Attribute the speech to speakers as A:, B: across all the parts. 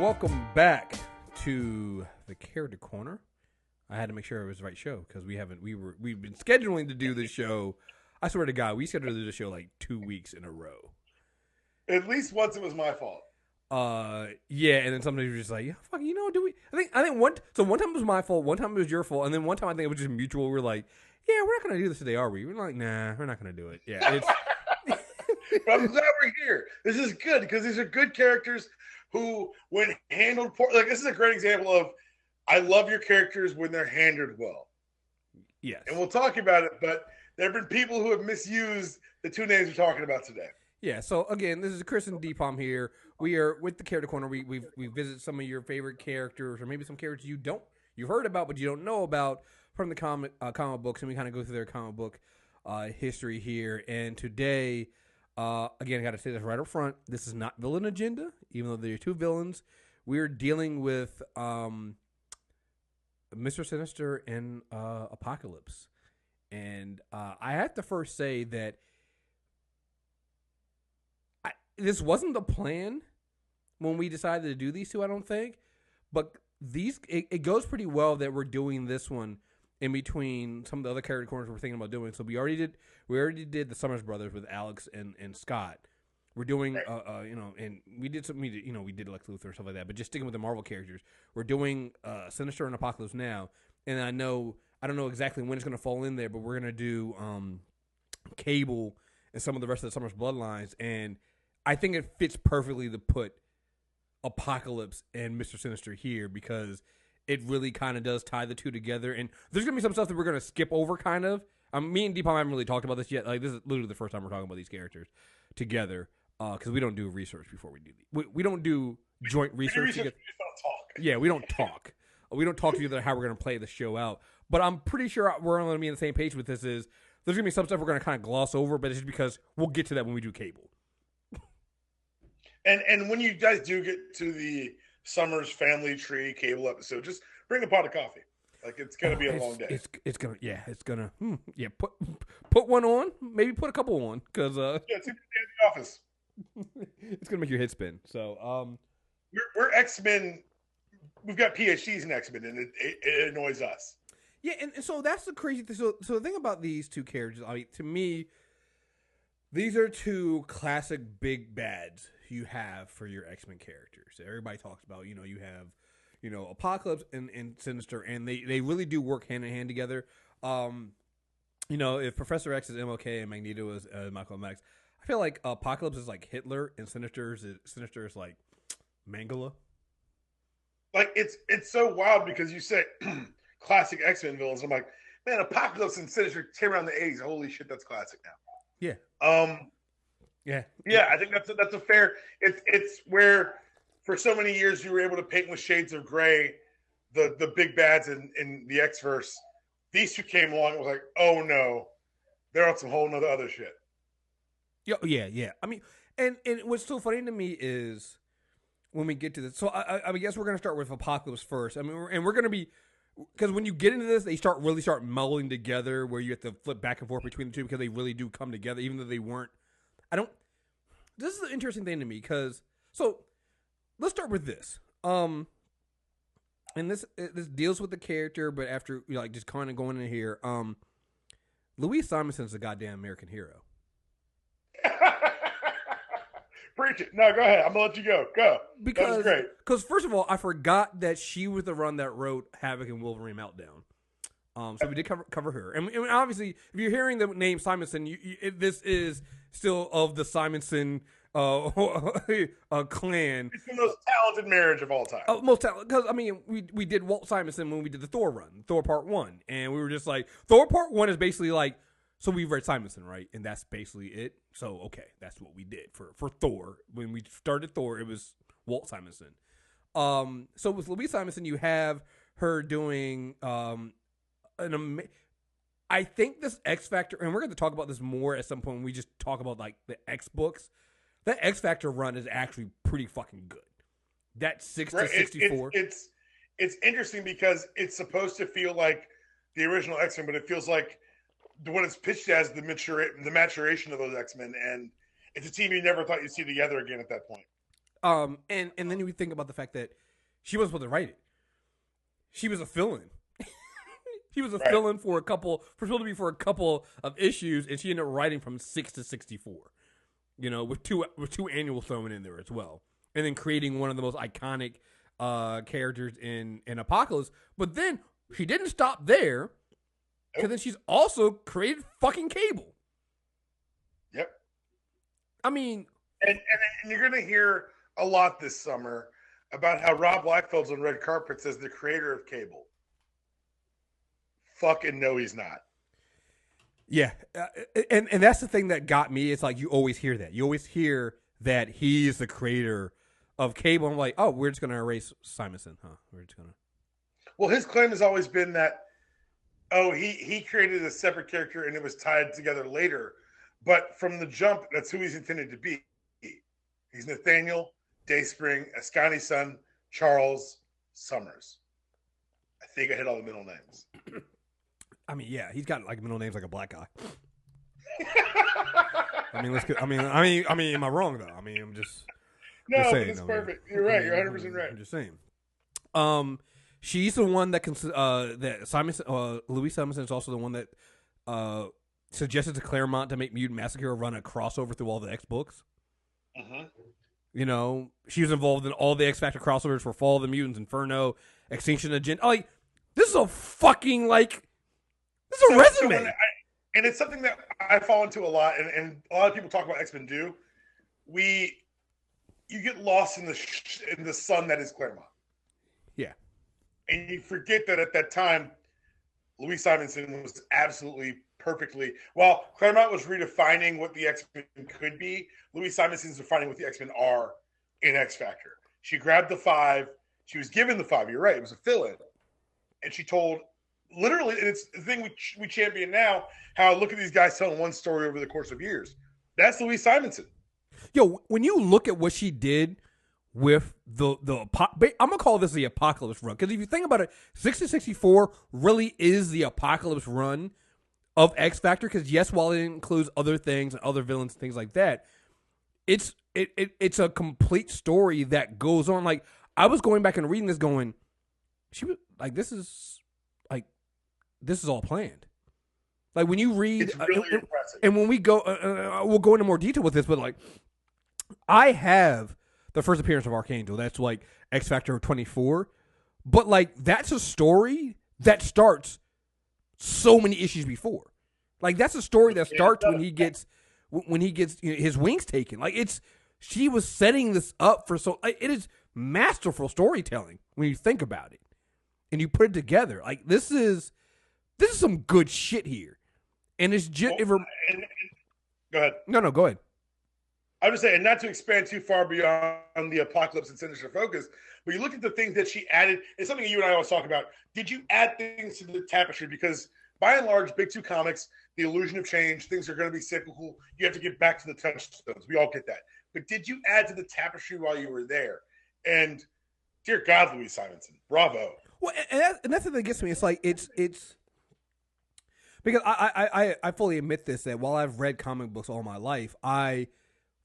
A: welcome back to the Character Corner. I had to make sure it was the right show because we've been scheduling to do this show. I swear to God, we scheduled to do this show like 2 weeks in a row.
B: At least once it was my fault.
A: Yeah, and then sometimes you're just like, yeah, fuck, do we? I think one time it was my fault, one time it was your fault, and then one time I think it was just mutual. We're like, yeah, we're not gonna do this today, are we? We're like, nah, we're not gonna do it. Yeah, it's.
B: But I'm glad we're here. This is good because these are good characters who, when handled poor, like this is a great example of, I love your characters when they're handled well.
A: Yes,
B: and we'll talk about it. But there have been people who have misused the two names we're talking about today.
A: Yeah, so again, this is Chris and Deepom here. We are with the Character Corner. We visit some of your favorite characters, or maybe some characters you've heard about but you don't know about from the comic books, and we kind of go through their comic book history here. And today, again, I got to say this right up front: this is not villain agenda, even though there are two villains. We're dealing with Mister Sinister and Apocalypse, and I have to first say that. This wasn't the plan when we decided to do these two, I don't think. But it goes pretty well that we're doing this one in between some of the other character corners we're thinking about doing. So we already did the Summers Brothers with Alex and Scott. We're doing and we did some we did Lex Luthor and stuff like that. But just sticking with the Marvel characters, we're doing Sinister and Apocalypse now. And I don't know exactly when it's going to fall in there, but we're going to do Cable and some of the rest of the Summers bloodlines. And I think it fits perfectly to put Apocalypse and Mr. Sinister here because it really kind of does tie the two together. And there's going to be some stuff that we're going to skip over kind of. Me and Deepom haven't really talked about this yet. Like, this is literally the first time we're talking about these characters together because we don't do research before we do these. We don't do joint research.
B: We just don't talk.
A: Yeah, we don't talk. We don't talk to each other how we're going to play the show out. But I'm pretty sure we're going to be on the same page with this. There's going to be some stuff we're going to kind of gloss over, but it's just because we'll get to that when we do Cable.
B: And when you guys do get to the Summers Family Tree Cable episode, just bring a pot of coffee. Like, it's gonna be a long day.
A: It's gonna put one on, maybe put a couple on, because
B: it's in the office.
A: It's gonna make your head spin. So
B: we're X-Men. We've got PhDs in X-Men, and it annoys us.
A: Yeah, and so that's the crazy thing. So the thing about these two characters, I mean, to me, these are two classic big bads you have for your X-Men characters. Everybody talks about, you have, Apocalypse and Sinister, and they really do work hand in hand together. If Professor X is MLK and Magneto is Malcolm X, I feel like Apocalypse is like Hitler and Sinister is like Mangala.
B: Like, it's so wild because you say classic X-Men villains. I'm like, man, Apocalypse and Sinister came around the 80s. Holy shit, that's classic now.
A: Yeah.
B: Yeah. I think that's a fair. It's where for so many years you were able to paint with shades of gray the big bads in the X-verse. These two came along and was like, oh no, they're on some whole nother other shit.
A: Yeah. I mean, and what's so funny to me is when we get to this. So I guess we're gonna start with Apocalypse first. I mean, we're gonna be. Because when you get into this, they start melding together where you have to flip back and forth between the two because they really do come together, even though they weren't. This is an interesting thing to me because, so let's start with this. And this deals with the character, but after just kind of going in here, Louise Simonson is a goddamn American hero.
B: Preach it. No, go ahead. I'm gonna let you go. Go. That was great.
A: Because first of all, I forgot that she was the one that wrote Havoc and Wolverine Meltdown. So we did cover her, and obviously, if you're hearing the name Simonson, this is still of the Simonson clan.
B: It's the most talented marriage of all time.
A: Most talented, because I mean, we did Walt Simonson when we did the Thor run, Thor Part 1, and we were just like, Thor Part 1 is basically like. So we read Simonson, right? And that's basically it. So, okay, that's what we did for Thor. When we started Thor, it was Walt Simonson. So with Louise Simonson, you have her doing I think this X Factor, and we're going to talk about this more at some point when we just talk about like the X books. That X Factor run is actually pretty fucking good. That 6 to 64.
B: It's interesting because it's supposed to feel like the original X-Men, but it feels like when it's pitched as the maturation of those X-Men, and it's a team you never thought you'd see together again at that point.
A: And then you think about the fact that she wasn't supposed to write it. She was a fill-in. She was a fill-in for supposed to be for a couple of issues, and she ended up writing from 6 to 64. You know, with two annuals thrown in there as well, and then creating one of the most iconic characters in Apocalypse. But then she didn't stop there, because then she's also created fucking Cable.
B: Yep.
A: I mean,
B: and you're gonna hear a lot this summer about how Rob Liefeld's on red carpets as the creator of Cable. Fucking no, he's not.
A: Yeah, and that's the thing that got me. It's like you always hear that. You always hear that he's the creator of Cable. I'm like, oh, we're just gonna erase Simonson, huh? We're just gonna.
B: Well, his claim has always been that, he created a separate character and it was tied together later. But from the jump, that's who he's intended to be. He's Nathaniel Dayspring, Ascani's son, Charles Summers. I think I hit all the middle names.
A: I mean, yeah, he's got like middle names like a black guy. I mean, am I wrong though? I mean, I'm just saying.
B: It's perfect. You're right. You're 100% right.
A: I'm just saying. She's the one that Louise Simonson is also the one that suggested to Claremont to make Mutant Massacre run a crossover through all the X books.
B: Uh-huh.
A: You know, she was involved in all the X Factor crossovers for Fall of the Mutants, Inferno, Extinction Agenda. Like, this is a fucking this is a resume.
B: And it's something that I fall into a lot, and a lot of people talk about X-Men do. You get lost in the sun that is Claremont.
A: Yeah.
B: And you forget that at that time, Louise Simonson was absolutely perfectly. While Claremont was redefining what the X-Men could be, Louise Simonson's defining what the X-Men are in X Factor. She grabbed the 5. She was given the 5. You're right. It was a fill-in. And she told, literally, and it's the thing we champion now, how look at these guys telling one story over the course of years. That's Louise Simonson.
A: Yo, when you look at what she did with I'm gonna call this the Apocalypse run, because if you think about it, 6-64 really is the Apocalypse run of X Factor. Because yes, while it includes other things and other villains and things like that, it's a complete story that goes on. Like, I was going back and reading this, going, she was like, this is all planned. Like, when you read,
B: it's really impressive.
A: And when we go, we'll go into more detail with this, but like, I have the first appearance of Archangel. That's like X Factor 24, but like, that's a story that starts so many issues before. Like, that's a story that starts when he gets his wings taken. Like, she was setting this up for it is masterful storytelling when you think about it and you put it together. Like, this is some good shit here. And it's just
B: go ahead.
A: No, go ahead.
B: I would say, and not to expand too far beyond the Apocalypse and Sinister focus, but you look at the things that she added. It's something you and I always talk about. Did you add things to the tapestry? Because by and large, big 2 comics, the illusion of change, things are going to be cyclical. You have to get back to the touchstones. We all get that. But did you add to the tapestry while you were there? And dear God, Louise Simonson, bravo.
A: Well, and that's the thing that gets me. It's like it's because I fully admit this, that while I've read comic books all my life, I,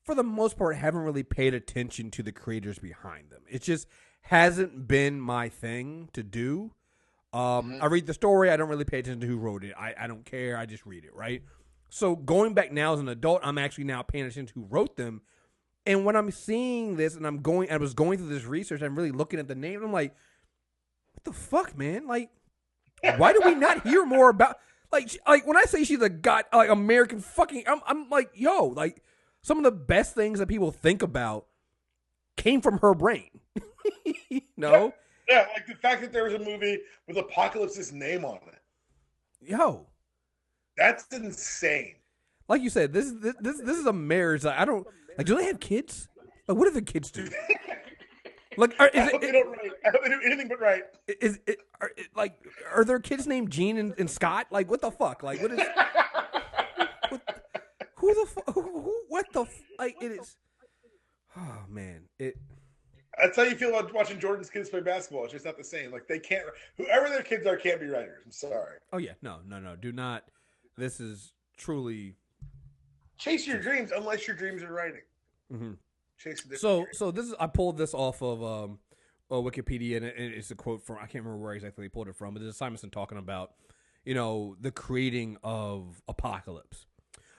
A: for the most part, haven't really paid attention to the creators behind them. It just hasn't been my thing to do. I read the story. I don't really pay attention to who wrote it. I don't care. I just read it, right? So going back now as an adult, I'm actually now paying attention to who wrote them. And when I'm seeing this and I was going through this research, I'm really looking at the name. I'm like, what the fuck, man? Like, why do we not hear more about, like when I say she's a god, like American fucking, I'm like, yo, like, some of the best things that people think about came from her brain. No?
B: Yeah, like the fact that there was a movie with Apocalypse's name on it.
A: Yo.
B: That's insane.
A: Like you said, this is a marriage. Like, I don't, like, do they have kids? Like, what do the kids do? Like,
B: I hope they don't do anything but right.
A: Are there kids named Gene and Scott? Like, what the fuck? Like, what is... Who the fuck? What the? Like, it is. Oh man,
B: That's how you feel about watching Jordan's kids play basketball. It's just not the same. Like, they can't. Whoever their kids are can't be writers. I'm sorry.
A: Oh yeah, no. Do not. This is truly.
B: Chase your dreams, unless your dreams are writing.
A: Mm-hmm.
B: Chasing
A: So this is I pulled this off of Wikipedia, and it's a quote from I can't remember where exactly they pulled it from, but this is Simonson talking about the creating of Apocalypse.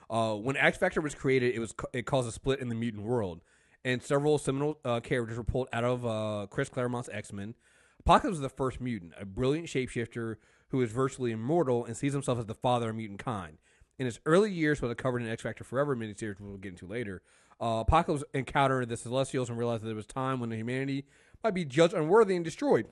A: When X Factor was created, it caused a split in the mutant world, and several seminal characters were pulled out of Chris Claremont's X-Men. Apocalypse was the first mutant, a brilliant shapeshifter who is virtually immortal and sees himself as the father of mutant kind. In his early years, was covered in X Factor Forever miniseries, which we'll get into later, Apocalypse encountered the Celestials and realized that there was time when humanity might be judged unworthy and destroyed.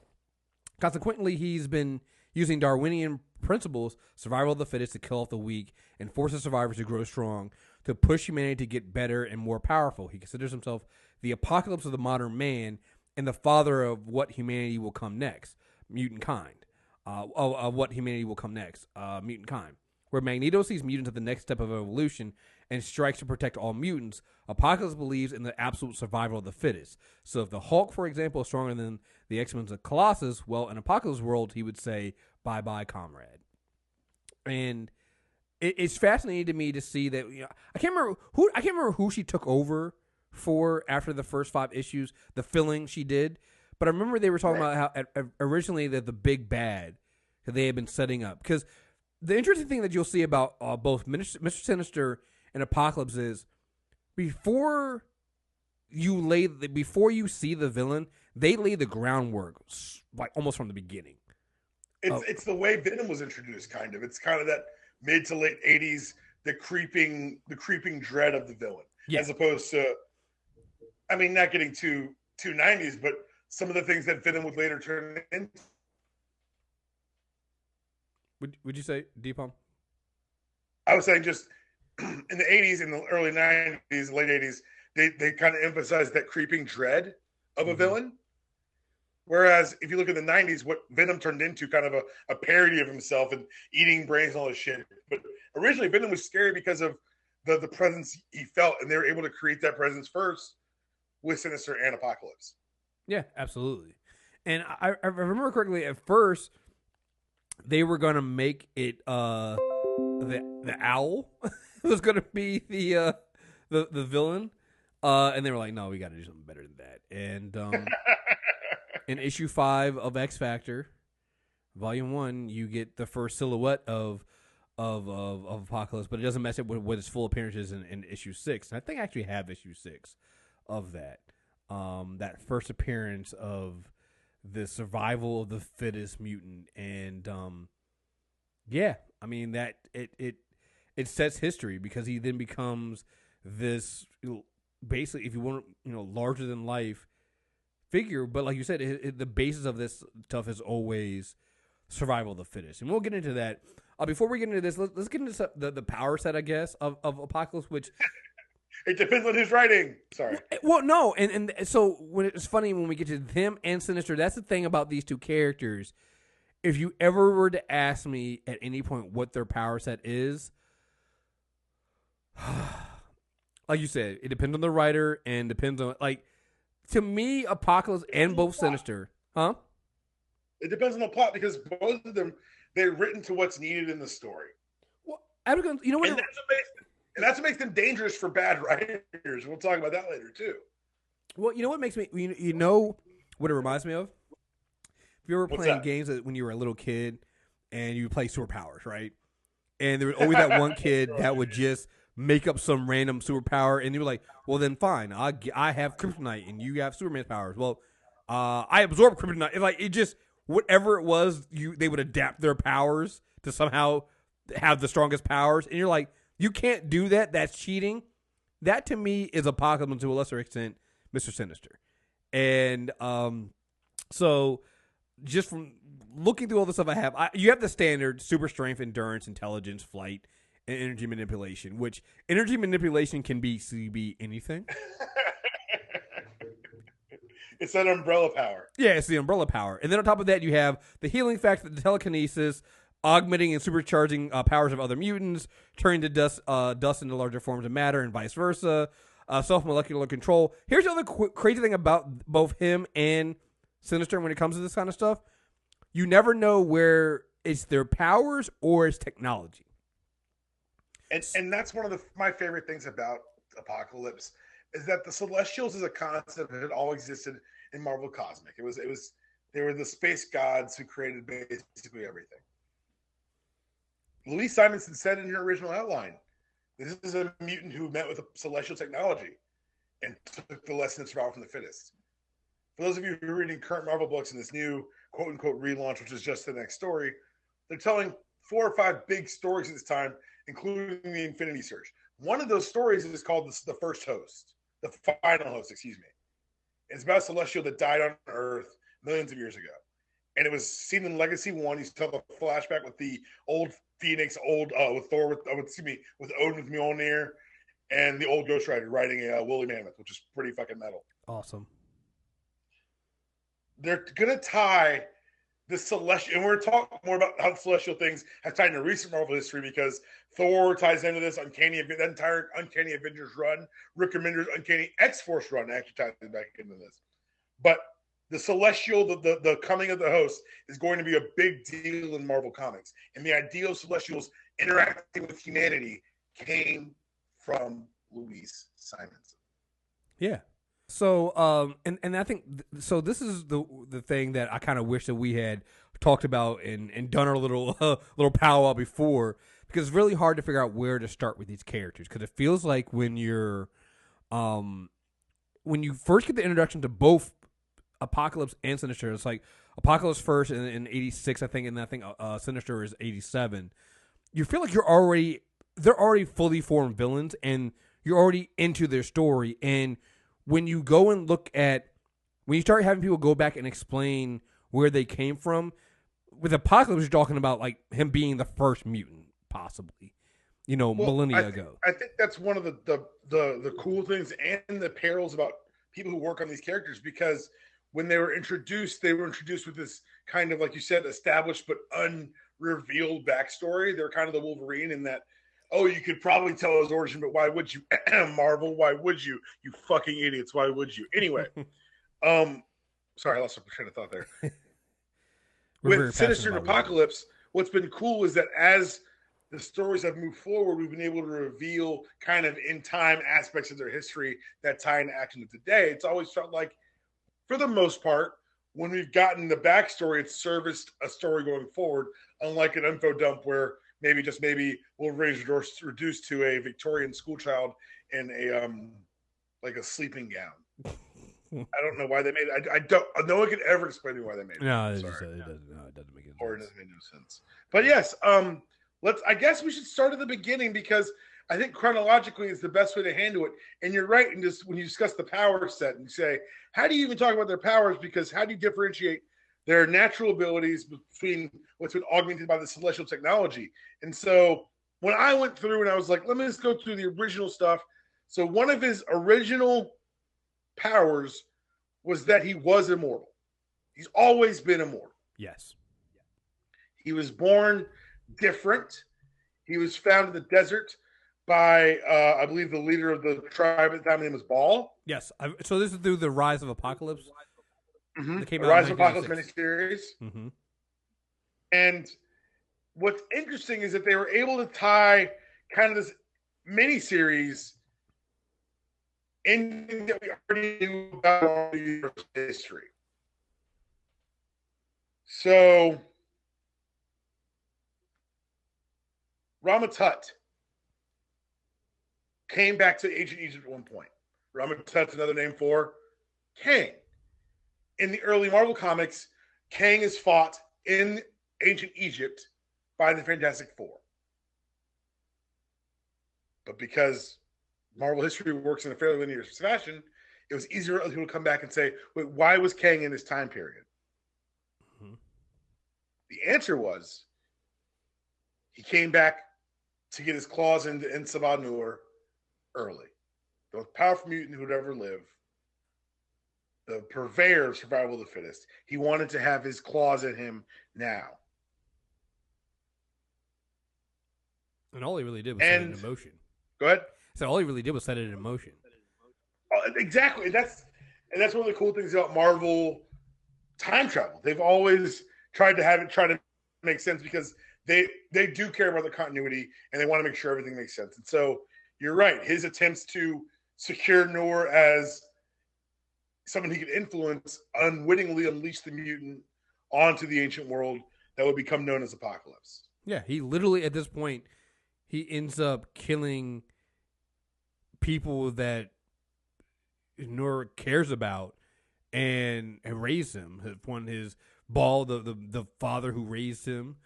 A: Consequently, he's been using Darwinian principles, survival of the fittest, to kill off the weak and force the survivors to grow strong, to push humanity to get better and more powerful. He considers himself the apocalypse of the modern man and the father of what humanity will come next, mutant kind. Of what humanity will come next, mutant kind. Where Magneto sees mutants at the next step of evolution and strikes to protect all mutants, Apocalypse believes in the absolute survival of the fittest. So if the Hulk, for example, is stronger than the X-Men's Colossus, well, in Apocalypse's world, he would say, bye-bye, comrade. And it's fascinating to me to see that, I can't remember who she took over for after the first 5 issues, the filling she did. But I remember they were talking about how originally that the big bad that they had been setting up. Because the interesting thing that you'll see about both Mr. Sinister and Apocalypse is before you see the villain, they lay the groundwork like almost from the beginning.
B: It's the way Venom was introduced, kind of. It's kind of that mid to late 80s, the creeping dread of the villain, as opposed to, I mean, not getting too 90s, but some of the things that Venom would later turn into.
A: Would you say, Deepam?
B: I was saying just in the 80s, in the early 90s, late 80s, they kind of emphasized that creeping dread of a villain. Whereas if you look at the 90s, what Venom turned into kind of a parody of himself and eating brains and all this shit. But originally Venom was scary because of the presence he felt, and they were able to create that presence first with Sinister and Apocalypse.
A: Yeah, absolutely. And I remember correctly, at first they were going to make it the owl was going to be the villain, and they were like, no, we got to do something better than that. And in issue 5 of X Factor, Volume 1, you get the first silhouette of Apocalypse, but it doesn't mess up with its full appearances in issue 6. And I think I actually have issue 6 of that. That first appearance of the survival of the fittest mutant, and yeah, I mean that it sets history because he then becomes this basically, if you want, larger than life figure. But like you said, the basis of this stuff is always survival of the fittest, and we'll get into that. Before we get into this, let's get into the power set, I guess, of Apocalypse, which.
B: It depends on who's writing. Sorry.
A: Well, no, and so when it's funny when we get to him and Sinister, that's the thing about these two characters. If you ever were to ask me at any point what their power set is, like you said, it depends on the writer and depends on, like, to me, Apocalypse and both Sinister, huh?
B: It depends on the plot because both of them, they're written to what's needed in the story.
A: Well, you know what?
B: And that's what makes them dangerous for bad writers. We'll talk about that later, too.
A: Well, you know what makes me... You know what it reminds me of? If you were playing games when you were a little kid and you play superpowers, right? And there was always that one kid that would just make up some random superpower, and you were like, well, then fine. I have kryptonite, and you have Superman's powers. Well, I absorb kryptonite. Like, it just... Whatever it was, they would adapt their powers to somehow have the strongest powers. And you're like... You can't do that. That's cheating. That, to me, is Apocalypse, and to a lesser extent, Mr. Sinister. And so just from looking through all the stuff I have, you have the standard super strength, endurance, intelligence, flight, and energy manipulation, which energy manipulation can be anything.
B: It's that umbrella power.
A: Yeah, it's the umbrella power. And then on top of that, you have the healing factor, the telekinesis, augmenting and supercharging powers of other mutants, turning the dust into larger forms of matter, and vice versa. Self-molecular control. Here's the other crazy thing about both him and Sinister when it comes to this kind of stuff. You never know where it's their powers or it's technology.
B: And that's one of my favorite things about Apocalypse is that the Celestials as a concept had always existed in Marvel Cosmic. They were the space gods who created basically everything. Louise Simonson said in her original outline, this is a mutant who met with a celestial technology and took the lesson of survival from the fittest. For those of you who are reading current Marvel books in this new quote-unquote relaunch, which is just the next story, they're telling 4 or 5 big stories at this time, including the Infinity Search. One of those stories is called the First Host, the Final Host, excuse me. It's about a celestial that died on Earth millions of years ago. And it was seen in Legacy 1. You tell the flashback with the old Phoenix, with Thor, with Odin with Mjolnir, and the old Ghost Rider riding a woolly mammoth, which is pretty fucking metal.
A: Awesome.
B: They're going to tie the Celestial, and we're going to talk more about how the Celestial things have tied into recent Marvel history, because Thor ties into this, that entire Uncanny Avengers run, Rick Remender's Uncanny X-Force run actually ties back into this. But the Celestial, the coming of the host, is going to be a big deal in Marvel Comics. And the idea of Celestials interacting with humanity came from Louise Simonson.
A: Yeah. So, and I think, so this is the thing that I kind of wish that we had talked about and done our little powwow before, because it's really hard to figure out where to start with these characters. Because it feels like when you first get the introduction to both Apocalypse and Sinister, it's like Apocalypse first in 86, I think, and I think Sinister is 87. You feel like they're already fully formed villains, and you're already into their story. And when you go and when you start having people go back and explain where they came from, with Apocalypse, you're talking about like him being the first mutant, possibly, millennia ago. I
B: think that's one of the cool things and the perils about people who work on these characters, because when they were introduced with this kind of, like you said, established but unrevealed backstory. They're kind of the Wolverine in that, you could probably tell his origin, but why would you? Marvel, why would you? You fucking idiots, why would you? Anyway, sorry, I lost my train of thought there. With Sinister and Apocalypse, what's been cool is that as the stories have moved forward, we've been able to reveal kind of in time aspects of their history that tie into action of today. It's always felt like, for the most part, when we've gotten the backstory, it's serviced a story going forward, unlike an info dump where maybe Wolverine's reduced to a Victorian schoolchild in a sleeping gown. I don't know why they made it. No one could ever explain to me why they made it.
A: No, it doesn't make any sense.
B: Or it doesn't make no sense. But yes, I guess we should start at the beginning, because I think chronologically is the best way to handle it. And you're right. And just when you discuss the power set and you say, how do you even talk about their powers? Because how do you differentiate their natural abilities between what's been augmented by the celestial technology? And so when I went through and I was like, let me just go through the original stuff. So one of his original powers was that he was immortal. He's always been immortal.
A: Yes.
B: He was born different. He was found in the desert by, I believe, the leader of the tribe at the time. His name was Baal.
A: Yes. So this is through the Rise of Apocalypse.
B: Mm-hmm. The Rise of Apocalypse miniseries.
A: Mm-hmm.
B: And what's interesting is that they were able to tie kind of this miniseries in that we already knew about the history. So Ramatut came back to ancient Egypt at one point. Ramatut's another name for Kang. In the early Marvel comics, Kang is fought in ancient Egypt by the Fantastic Four. But because Marvel history works in a fairly linear fashion, it was easier for other people to come back and say, wait, why was Kang in this time period? Mm-hmm. The answer was he came back to get his claws into Sabah-Nur early. The most powerful mutant who would ever live. The purveyor of survival of the fittest. He wanted to have his claws in him now.
A: And all he really did was set it in motion.
B: Go ahead.
A: So all he really did was set it in motion.
B: Exactly. And that's one of the cool things about Marvel time travel. They've always tried to make sense, because they do care about the continuity and they want to make sure everything makes sense. And so you're right. His attempts to secure Noor as someone he could influence, unwittingly unleash the mutant onto the ancient world that would become known as Apocalypse.
A: Yeah, he literally at this point he ends up killing people that Noor cares about and raised him. His Ball, the father who raised him,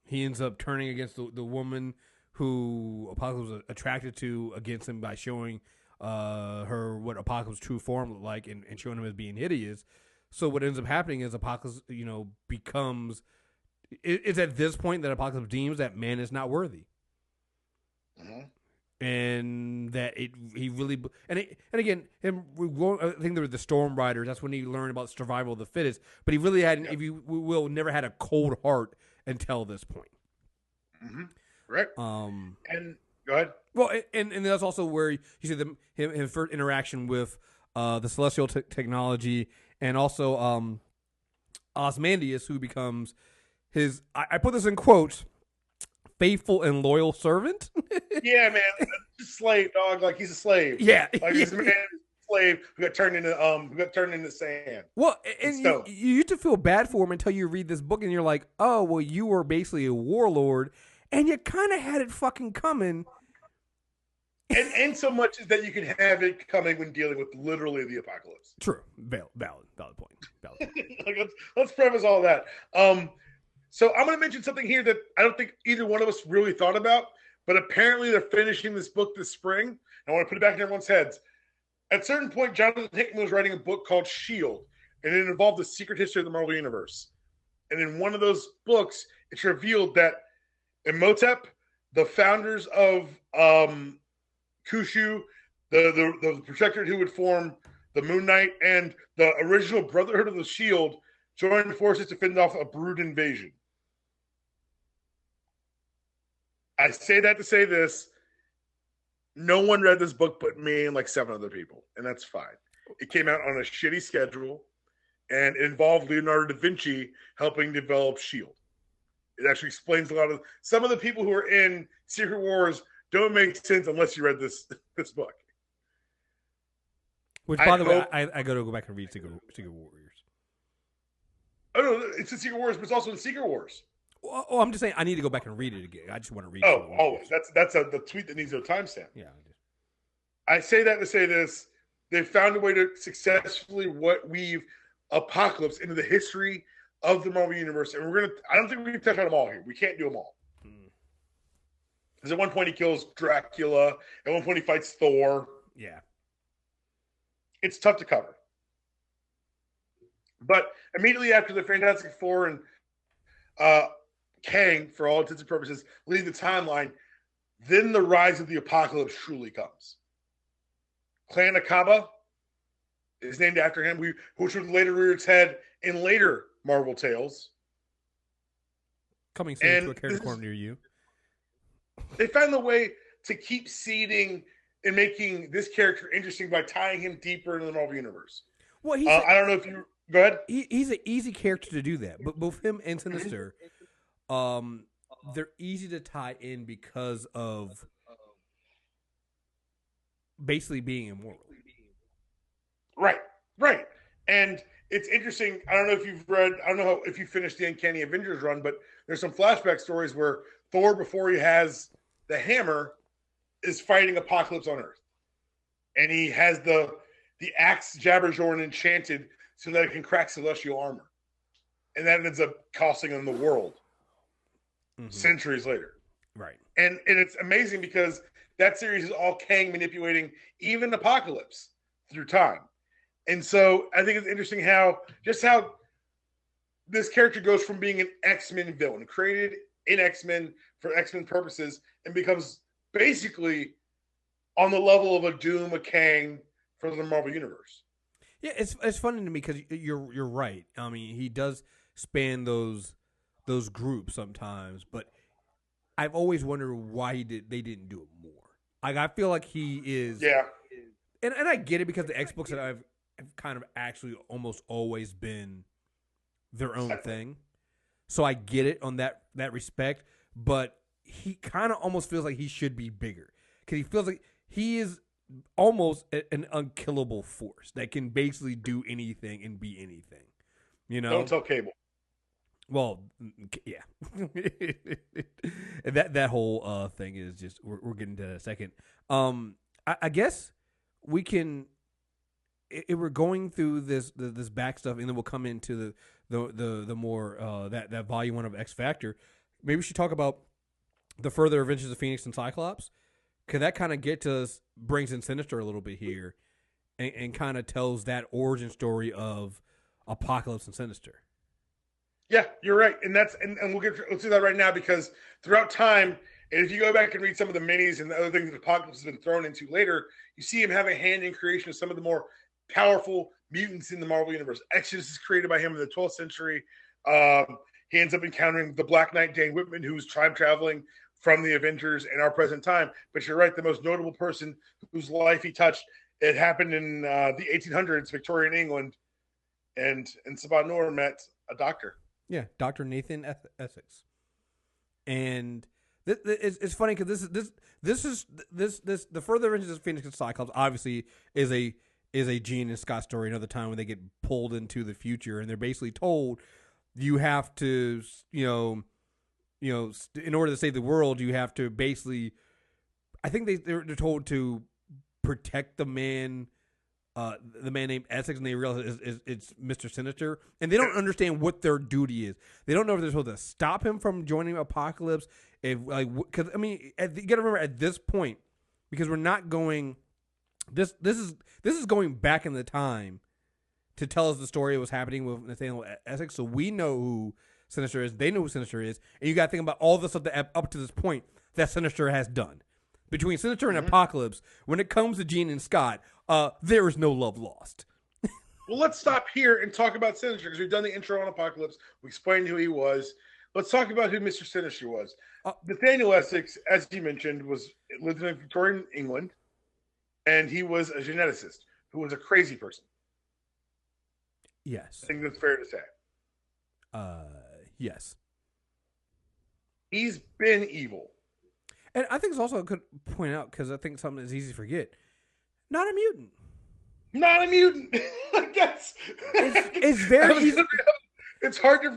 A: he ends up turning against the woman who Apocalypse was attracted to against him by showing her what Apocalypse's true form looked like and showing him as being hideous. So what ends up happening is Apocalypse, becomes. It's at this point that Apocalypse deems that man is not worthy, and that he really and again him. I think there were the Storm Riders. That's when he learned about survival of the fittest. But he really hadn't. If you will, never had a cold heart until this point.
B: Right. And go ahead.
A: Well, and that's also where you see his first interaction with the celestial technology, and also Osmandius, who becomes his. I put this in quotes. Faithful and loyal servant.
B: Yeah, man, slave dog. Like he's a slave.
A: Yeah,
B: like he's a man, slave who got turned into sand.
A: Well, and you used to feel bad for him until you read this book and you're like, oh, well, you were basically a warlord, and you kind of had it fucking coming.
B: And so much is that you can have it coming when dealing with literally the apocalypse.
A: True, valid point.
B: Like, let's preface all that. So I'm going to mention something here that I don't think either one of us really thought about, but apparently they're finishing this book this spring. I want to put it back in everyone's heads. At a certain point, Jonathan Hickman was writing a book called S.H.I.E.L.D., and it involved the secret history of the Marvel Universe. And in one of those books, it's revealed that Imhotep, the founders of Khonshu, the protectorate who would form the Moon Knight, and the original Brotherhood of the Shield joined forces to fend off a brood invasion. I say that to say this. No one read this book but me and like 7 other people, and that's fine. It came out on a shitty schedule, and it involved Leonardo da Vinci helping develop S.H.I.E.L.D. It actually explains a lot of some of the people who are in Secret Wars don't make sense unless you read this book.
A: Which, by the way, I got to go back and read Secret Warriors.
B: Oh no, it's in Secret Wars, but it's also in Secret Wars.
A: Oh, I'm just saying I need to go back and read it again. I just want to read.
B: Oh, always. That's the tweet that needs no timestamp.
A: Yeah.
B: I say that to say this: they've found a way to successfully weave Apocalypse into the history of the Marvel Universe, and I don't think we can touch on them all here. We can't do them all. Because at one point he kills Dracula. At one point he fights Thor.
A: Yeah.
B: It's tough to cover. But immediately after the Fantastic Four and Kang, for all intents and purposes, lead the timeline, then the rise of the apocalypse truly comes. Clan Akaba is named after him, which would later rear its head in later Marvel tales.
A: Coming soon to a character corner near you.
B: They found a way to keep seeding and making this character interesting by tying him deeper into the Marvel Universe. Well, I don't know if you... Go ahead.
A: He's an easy character to do that, but both him and Sinister, they're easy to tie in because of basically being immortal.
B: Right. And it's interesting. I don't know if you finished the Uncanny Avengers run, but there's some flashback stories where Thor, before he has the hammer, is fighting Apocalypse on Earth. And he has the axe Jabberjorn enchanted so that it can crack celestial armor. And that ends up costing him the world centuries later.
A: Right.
B: And it's amazing because that series is all Kang manipulating even Apocalypse through time. And so I think it's interesting how this character goes from being an X-Men villain, created in X-Men for X-Men purposes, and becomes basically on the level of a Doom, a Kang for the Marvel Universe.
A: Yeah, it's funny to me because you're right. I mean, he does span those groups sometimes, but I've always wondered why they didn't do it more. Like, I feel like he is.
B: Yeah.
A: And I get it because the X books that I've kind of actually almost always been their own thing. So I get it on that respect, but he kind of almost feels like he should be bigger because he feels like he is almost an unkillable force that can basically do anything and be anything. You know,
B: don't tell Cable.
A: Well, yeah, that whole thing is just we're getting to that in a second. I guess we can. If we're going through this back stuff, and then we'll come into the more that volume 1 of X Factor. Maybe we should talk about the further adventures of Phoenix and Cyclops, because that kind of brings in Sinister a little bit here, and kind of tells that origin story of Apocalypse and Sinister.
B: Yeah, you're right, and let's do that right now, because throughout time, and if you go back and read some of the minis and the other things that Apocalypse has been thrown into later, you see him have a hand in creation of some of the more powerful mutants in the Marvel Universe. Exodus is created by him in the 12th century. He ends up encountering the Black Knight, Dane Whitman, who's time traveling from the Avengers in our present time. But you're right, the most notable person whose life he touched, it happened in the 1800s, Victorian England, and Saban Noor met a doctor.
A: Yeah, Dr. Nathan Essex. And it's funny because this is the further adventures of Phoenix and Cyclops obviously is a Jean and Scott story. Another time when they get pulled into the future, and they're basically told you have to, in order to save the world, you have to basically. I think they're told to protect the man named Essex, and they realize it's Mister Sinister, and they don't understand what their duty is. They don't know if they're supposed to stop him from joining Apocalypse. Because I mean, you got to remember at this point, because we're not going. This is going back in the time to tell us the story of what's happening with Nathaniel Essex, so we know who Sinister is. They know who Sinister is, and you got to think about all the stuff that up to this point that Sinister has done. Between Sinister and Apocalypse, when it comes to Jean and Scott, there is no love lost.
B: Well, let's stop here and talk about Sinister, because we've done the intro on Apocalypse. We explained who he was. Let's talk about who Mr. Sinister was. Nathaniel Essex, as you mentioned, lived in Victorian England, and he was a geneticist who was a crazy person.
A: Yes.
B: I think that's fair to say.
A: Yes.
B: He's been evil.
A: And I think it's also a good point out, because I think something that's easy to forget. Not a mutant.
B: Not a mutant.
A: It's very easy.
B: It's hard to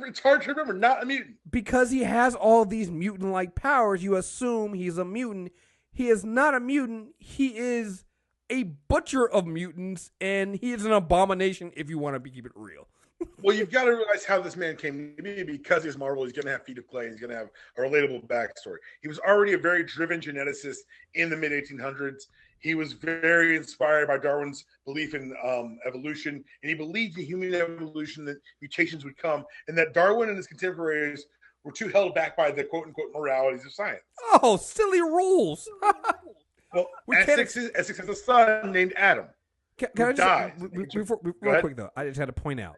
B: remember. Not a mutant.
A: Because he has all these mutant-like powers, you assume he's a mutant. He is not a mutant. He is a butcher of mutants, and he is an abomination if you want to keep it real.
B: Well, you've got to realize how this man came to be. Because he's Marvel, he's going to have feet of clay. He's going to have a relatable backstory. He was already a very driven geneticist in the mid-1800s. He was very inspired by Darwin's belief in evolution, and he believed in human evolution, that mutations would come, and that Darwin and his contemporaries were too held back by the quote-unquote moralities of science.
A: Oh, silly rules.
B: Well, Essex has a son named Adam.
A: Can I just, real quick though, I just had to point out.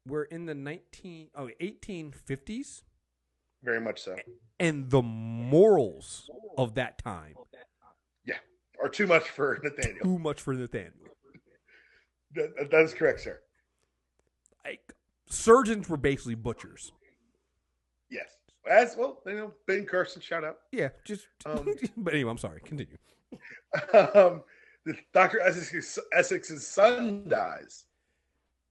A: We're in the 1850s.
B: Very much so.
A: And the morals of that time.
B: Yeah, are too much for Nathaniel.
A: Too much for Nathaniel.
B: That is correct, sir.
A: Like, surgeons were basically butchers.
B: Yes. As well, Ben Carson, shout out.
A: Yeah, just. But anyway, I'm sorry. Continue.
B: Dr. Essex's son dies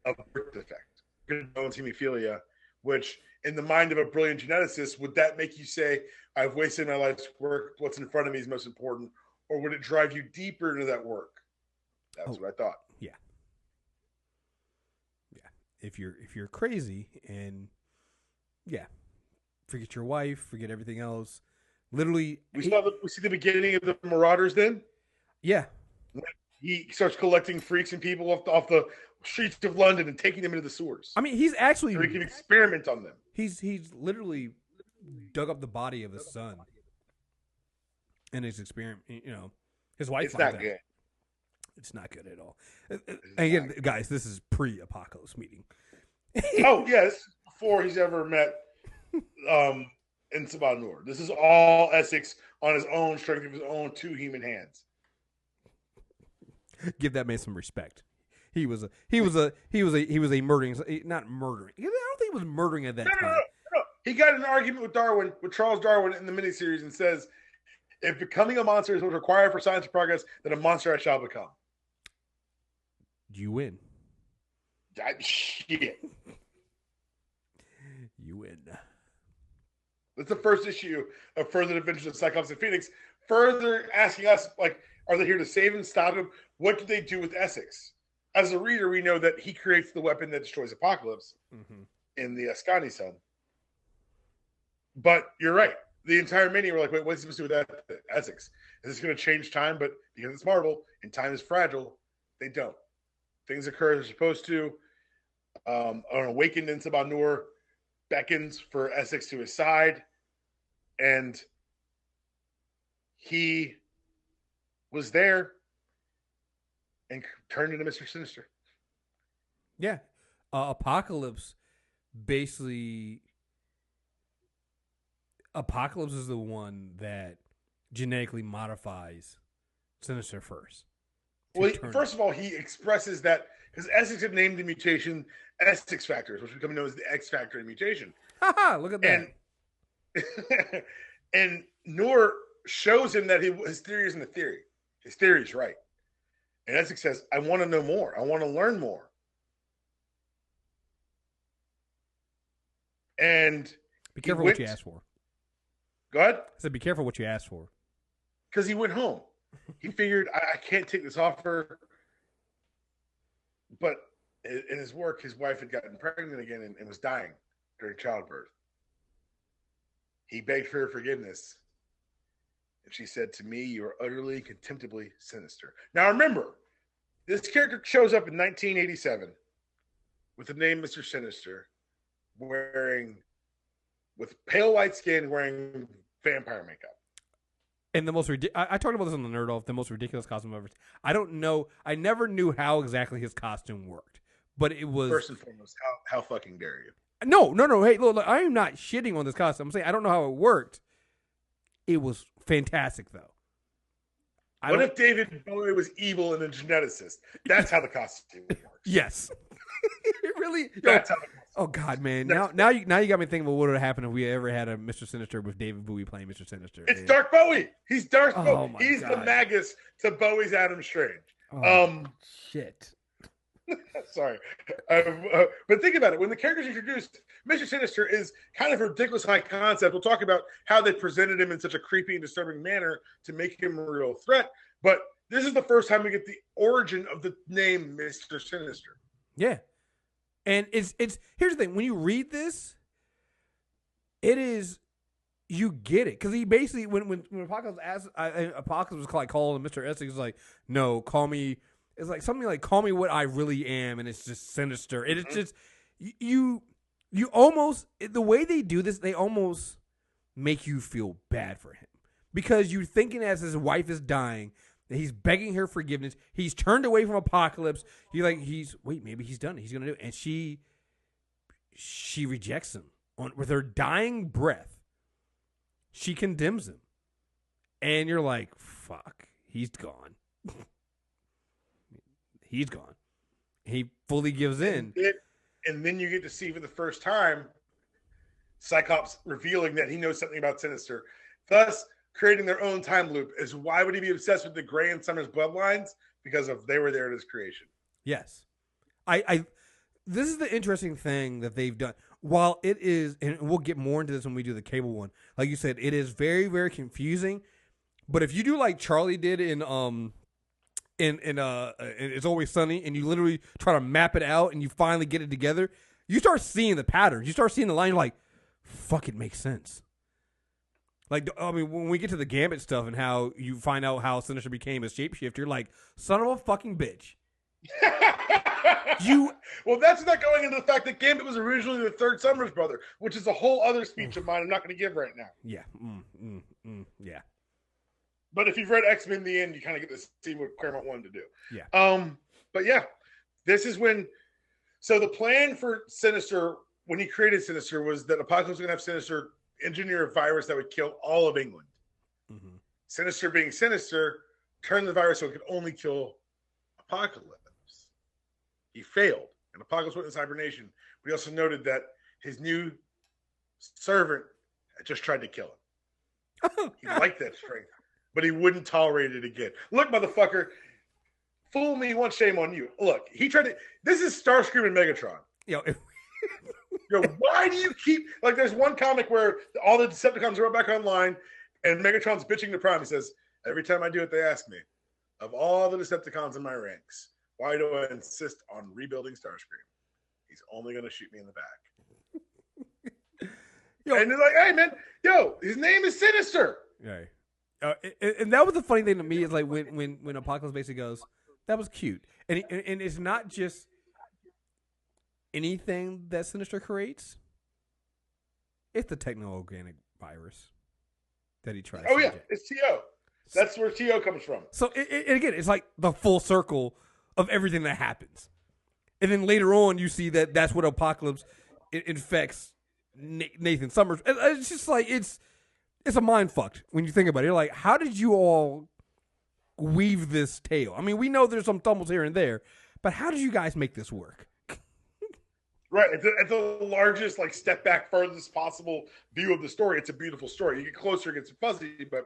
B: of birth defect, good bones hemophilia, which, in the mind of a brilliant geneticist, would that make you say, "I've wasted my life's work. What's in front of me is most important," or would it drive you deeper into that work? That's what I thought.
A: Yeah. Yeah. If you're crazy and forget your wife, forget everything else. Literally,
B: we see the beginning of the Marauders. Then,
A: yeah,
B: he starts collecting freaks and people off the streets of London and taking them into the sewers.
A: I mean, he's actually
B: so he can experiment on them.
A: He's literally dug up the body of his son, and his experiment. His wife.
B: It's not good.
A: It's not good at all. Again, guys, this is pre-apocalypse meeting.
B: Oh yes, before he's ever met in Saban Noor. This is all Essex on his own strength of his own two human hands.
A: Give that man some respect. He was a murdering, not murdering. I don't think he was murdering at that time.
B: No. He got in an argument with Charles Darwin in the miniseries, and says If becoming a monster is what's required for science and progress, then a monster I shall become.
A: You win.
B: Shit.
A: You win.
B: That's the first issue of Further Adventures of Cyclops and Phoenix. Further asking us, like, are they here to save him, stop him? What do they do with Essex? As a reader, we know that he creates the weapon that destroys Apocalypse in the Ascani Sun. But you're right. The entire mini, we're like, wait, what's he supposed to do with Essex? Is this going to change time? But because it's Marvel and time is fragile, they don't. Things occur as they're supposed to. An awakened in Sabanur beckons for Essex to his side, and he was there and turned into Mr. Sinister.
A: Yeah. Apocalypse basically... Apocalypse is the one that genetically modifies Sinister first.
B: Well, first of all, he expresses that because Essex had named the mutation Essex factors, which become known as the X factor mutation.
A: Look at that.
B: And Noor shows him that his theory isn't a theory. His theory is right. And Essex says, I want to know more. I want to learn more. And
A: be careful what you ask for.
B: Go ahead.
A: I said, be careful what you ask for.
B: Because he went home. He figured, I can't take this offer. But in his work, his wife had gotten pregnant again and was dying during childbirth. He begged for her forgiveness. And she said, to me, you are utterly, contemptibly sinister. Now remember, this character shows up in 1987 with the name Mr. Sinister, with pale white skin, wearing vampire makeup.
A: And the most I talked about this on the Nerd Off, the most ridiculous costume ever. I don't know. I never knew how exactly his costume worked, but it was
B: first and foremost. How fucking dare you?
A: No. Hey, look, I am not shitting on this costume. I'm saying I don't know how it worked. It was fantastic, though.
B: What if David Bowie was evil and a geneticist? That's how the costume works.
A: Yes. It really.
B: That's how the costume.
A: Oh God, man! Now you got me thinking about what would have happened if we ever had a Mr. Sinister with David Bowie playing Mr. Sinister.
B: It's Dark Bowie. He's Dark Bowie. He's God. The Magus to Bowie's Adam Strange.
A: Shit.
B: Sorry, but think about it. When the character's introduced, Mr. Sinister is kind of a ridiculous high concept. We'll talk about how they presented him in such a creepy and disturbing manner to make him a real threat. But this is the first time we get the origin of the name Mr. Sinister.
A: Yeah. And it's here's the thing, when you read this, it is, you get it, because he basically when Apocalypse asked, Apocalypse was like calling Mr. Essex, he's like, no, call me, it's like something like call me what I really am, and it's just Sinister. And it's just you almost, the way they do this, they almost make you feel bad for him, because you're thinking as his wife is dying. He's begging her forgiveness. He's turned away from Apocalypse. Maybe he's done it. He's going to do it. And she rejects him with her dying breath. She condemns him. And you're like, fuck, he's gone. He's gone. He fully gives in.
B: And then you get to see for the first time Cyclops revealing that he knows something about Sinister. Thus, creating their own time loop. Is why would he be obsessed with the Gray and Summers bloodlines? Because they were there at his creation.
A: Yes. This is the interesting thing that they've done. While it is, and we'll get more into this when we do the Cable one, like you said, it is very, very confusing. But if you do like Charlie did in It's Always Sunny, and you literally try to map it out and you finally get it together, you start seeing the patterns. You start seeing the line, you're like, fuck, it makes sense. Like, I mean, when we get to the Gambit stuff and how you find out how Sinister became a shapeshifter, you're like, son of a fucking bitch.
B: Well, that's not going into the fact that Gambit was originally the third Summers brother, which is a whole other speech of mine I'm not going to give right now.
A: Yeah. Yeah.
B: But if you've read X-Men in the end, you kind of get to see what Claremont wanted to do.
A: Yeah.
B: But yeah, this is when, so the plan for Sinister, when he created Sinister, was that Apocalypse was going to have Sinister engineer a virus that would kill all of England. Mm-hmm. Sinister being Sinister, turned the virus so it could only kill Apocalypse. He failed, and Apocalypse went into hibernation. But he also noted that his new servant had just tried to kill him. He liked that strength. but he wouldn't tolerate it again. Look, motherfucker, fool me once, shame on you. Look, he tried to. This is Starscream and Megatron. Why do you keep like? There's one comic where all the Decepticons are back online, and Megatron's bitching to Prime. He says, "Every time I do it, they ask me, of all the Decepticons in my ranks, why do I insist on rebuilding Starscream? He's only going to shoot me in the back." And they're like, "Hey, man, his name is Sinister."
A: Right. And that was the funny thing to me is like when Apocalypse basically goes, "That was cute," and it's not just anything that Sinister creates. It's the techno-organic virus that he tries.
B: Oh yeah, it's TO. That's where TO comes from.
A: So again, it's like the full circle of everything that happens, and then later on you see that that's what Apocalypse infects Nathan Summers. It's just like it's a mind fucked when you think about it. You're like, how did you all weave this tale? I mean, we know there's some tumbles here and there, but how did you guys make this work?
B: Right, at the largest, like, step back, furthest possible view of the story. It's a beautiful story. You get closer, it gets fuzzy, but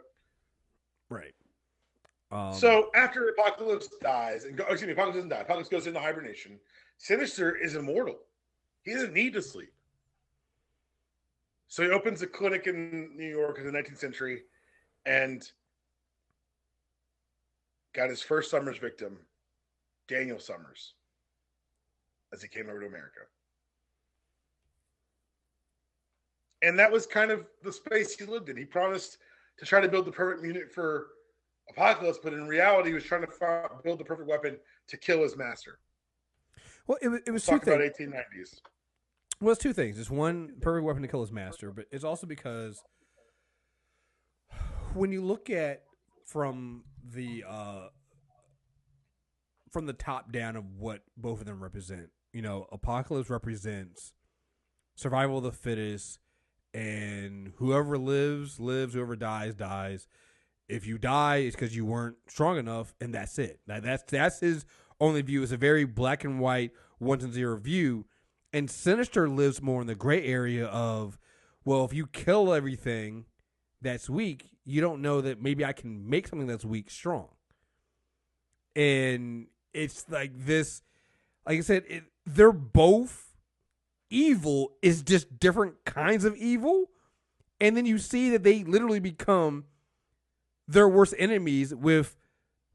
A: right.
B: So after Apocalypse dies, Apocalypse doesn't die. Apocalypse goes into hibernation. Sinister is immortal. He doesn't need to sleep. So he opens a clinic in New York in the 19th century, and got his first Summers victim, Daniel Summers, as he came over to America. And that was kind of the space he lived in. He promised to try to build the perfect mutant for Apocalypse, but in reality, he was trying to build the perfect weapon to kill his master.
A: Well, it was
B: two
A: things.
B: About 1890s.
A: Well, it's two things. It's one, perfect weapon to kill his master, but it's also because when you look at from the top down of what both of them represent, Apocalypse represents survival of the fittest, and whoever lives, whoever dies, dies. If you die, it's because you weren't strong enough, and that's it. That's his only view. It's a very black and white, 1-0 view. And Sinister lives more in the gray area of, well, if you kill everything that's weak, you don't know that maybe I can make something that's weak strong. And it's like this, like I said, they're both evil, is just different kinds of evil. And then you see that they literally become their worst enemies with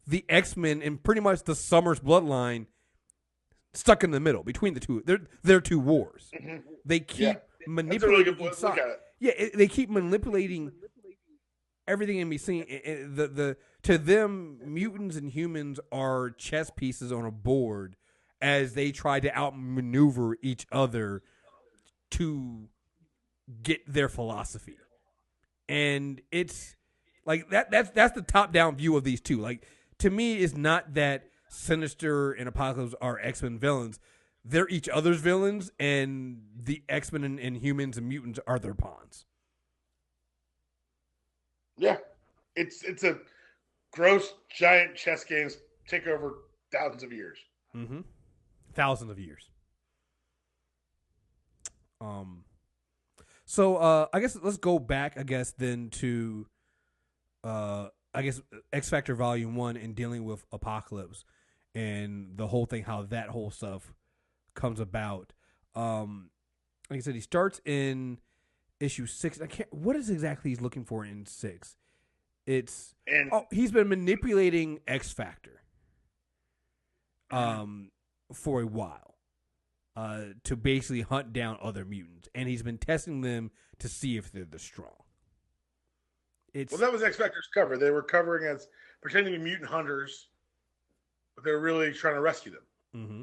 A: the X-Men and pretty much the Summers bloodline stuck in the middle between the two. They're two wars. Mm-hmm. They keep manipulating each side. They keep manipulating everything in between. To them, mutants and humans are chess pieces on a board as they try to outmaneuver each other to get their philosophy. And it's like that's the top down view of these two. Like, to me, it's not that Sinister and Apocalypse are X-Men villains. They're each other's villains, and the X-Men and humans and mutants are their pawns.
B: Yeah. It's a gross, giant chess games take over thousands of years.
A: Mm-hmm. Thousands of years. So I guess let's go back, then to X Factor Volume 1 and dealing with Apocalypse and the whole thing, how that whole stuff comes about. Like I said, he starts in issue 6. What is exactly he's looking for in 6? He's been manipulating X Factor for a while to basically hunt down other mutants, and he's been testing them to see if they're the strong.
B: Well, that was X Factor's cover. They were covering as pretending to be mutant hunters, but they were really trying to rescue them.
A: Mm-hmm.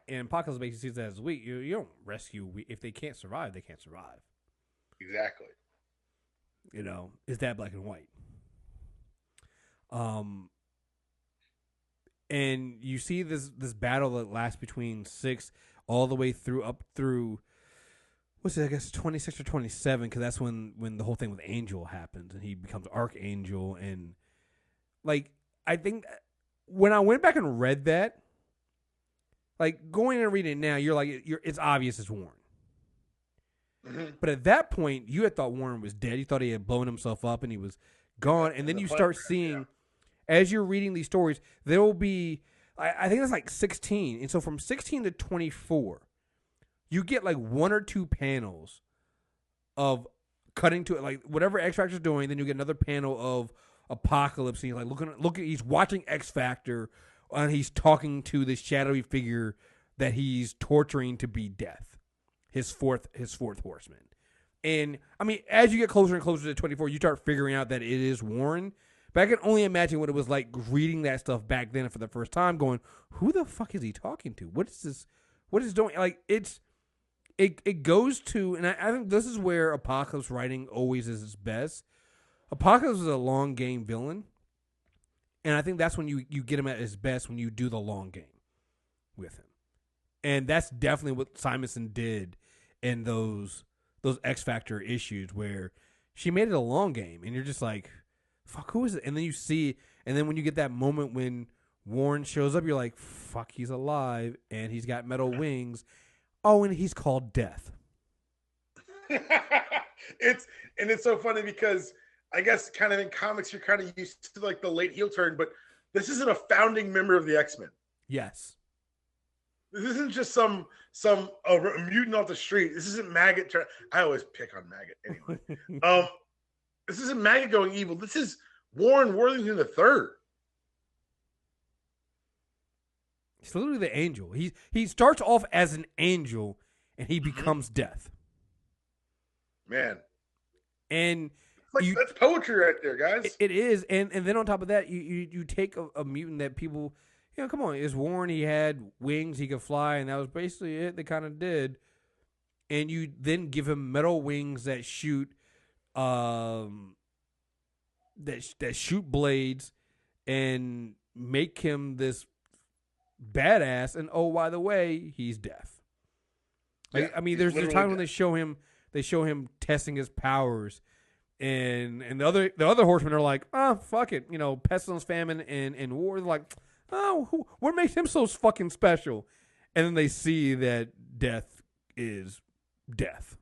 A: And Apocalypse basically sees that as weak. You don't rescue if they can't survive, they can't survive.
B: Exactly.
A: Is that black and white? And you see this battle that lasts between 6 all the way through what's it, I guess 26 or 27, because that's when the whole thing with Angel happens and he becomes Archangel. And like, I think when I went back and read that, like, going and reading it now, you're like, it's obvious it's Warren. But at that point, you had thought Warren was dead. You thought he had blown himself up and he was gone. And then you start seeing, as you're reading these stories, there will be, I think it's like 16. And so from 16 to 24, you get like 1 or 2 panels of cutting to it, like whatever X Factor's doing. Then you get another panel of Apocalypse. And he's like he's watching X Factor, and he's talking to this shadowy figure that he's torturing to be Death, his fourth horseman. And I mean, as you get closer and closer to 24, you start figuring out that it is Warren. But I can only imagine what it was like reading that stuff back then for the first time, going, "Who the fuck is he talking to? What is this? What is doing?" Like it goes to, and I think this is where Apocalypse writing always is its best. Apocalypse is a long game villain, and I think that's when you get him at his best, when you do the long game with him. And that's definitely what Simonson did in those X Factor issues, where she made it a long game, and you're just like, fuck, who is it? And then you see, and then when you get that moment when Warren shows up, you're like, fuck, he's alive, and he's got metal wings. Oh, and he's called Death.
B: It's so funny because I guess kind of in comics you're kind of used to like the late heel turn, but this isn't a founding member of the X-Men.
A: Yes.
B: This isn't just some mutant off the street. This isn't Maggot. I always pick on Maggot anyway. This isn't Maggot going evil. This is Warren Worthington III.
A: He's literally the angel. He starts off as an angel, and he becomes Death.
B: Man,
A: and
B: that's poetry right there, guys.
A: It is, and then on top of that, you take a mutant that people, come on, it's Warren. He had wings, he could fly, and that was basically it. They kind of did, and you then give him metal wings that shoot, that shoot blades, and make him this badass. And oh, by the way, he's Death. Like, I mean, there's time when they show him testing his powers, and the other horsemen are like, oh, fuck it, pestilence, famine, and war. They're like, oh, what makes him so fucking special? And then they see that Death is Death.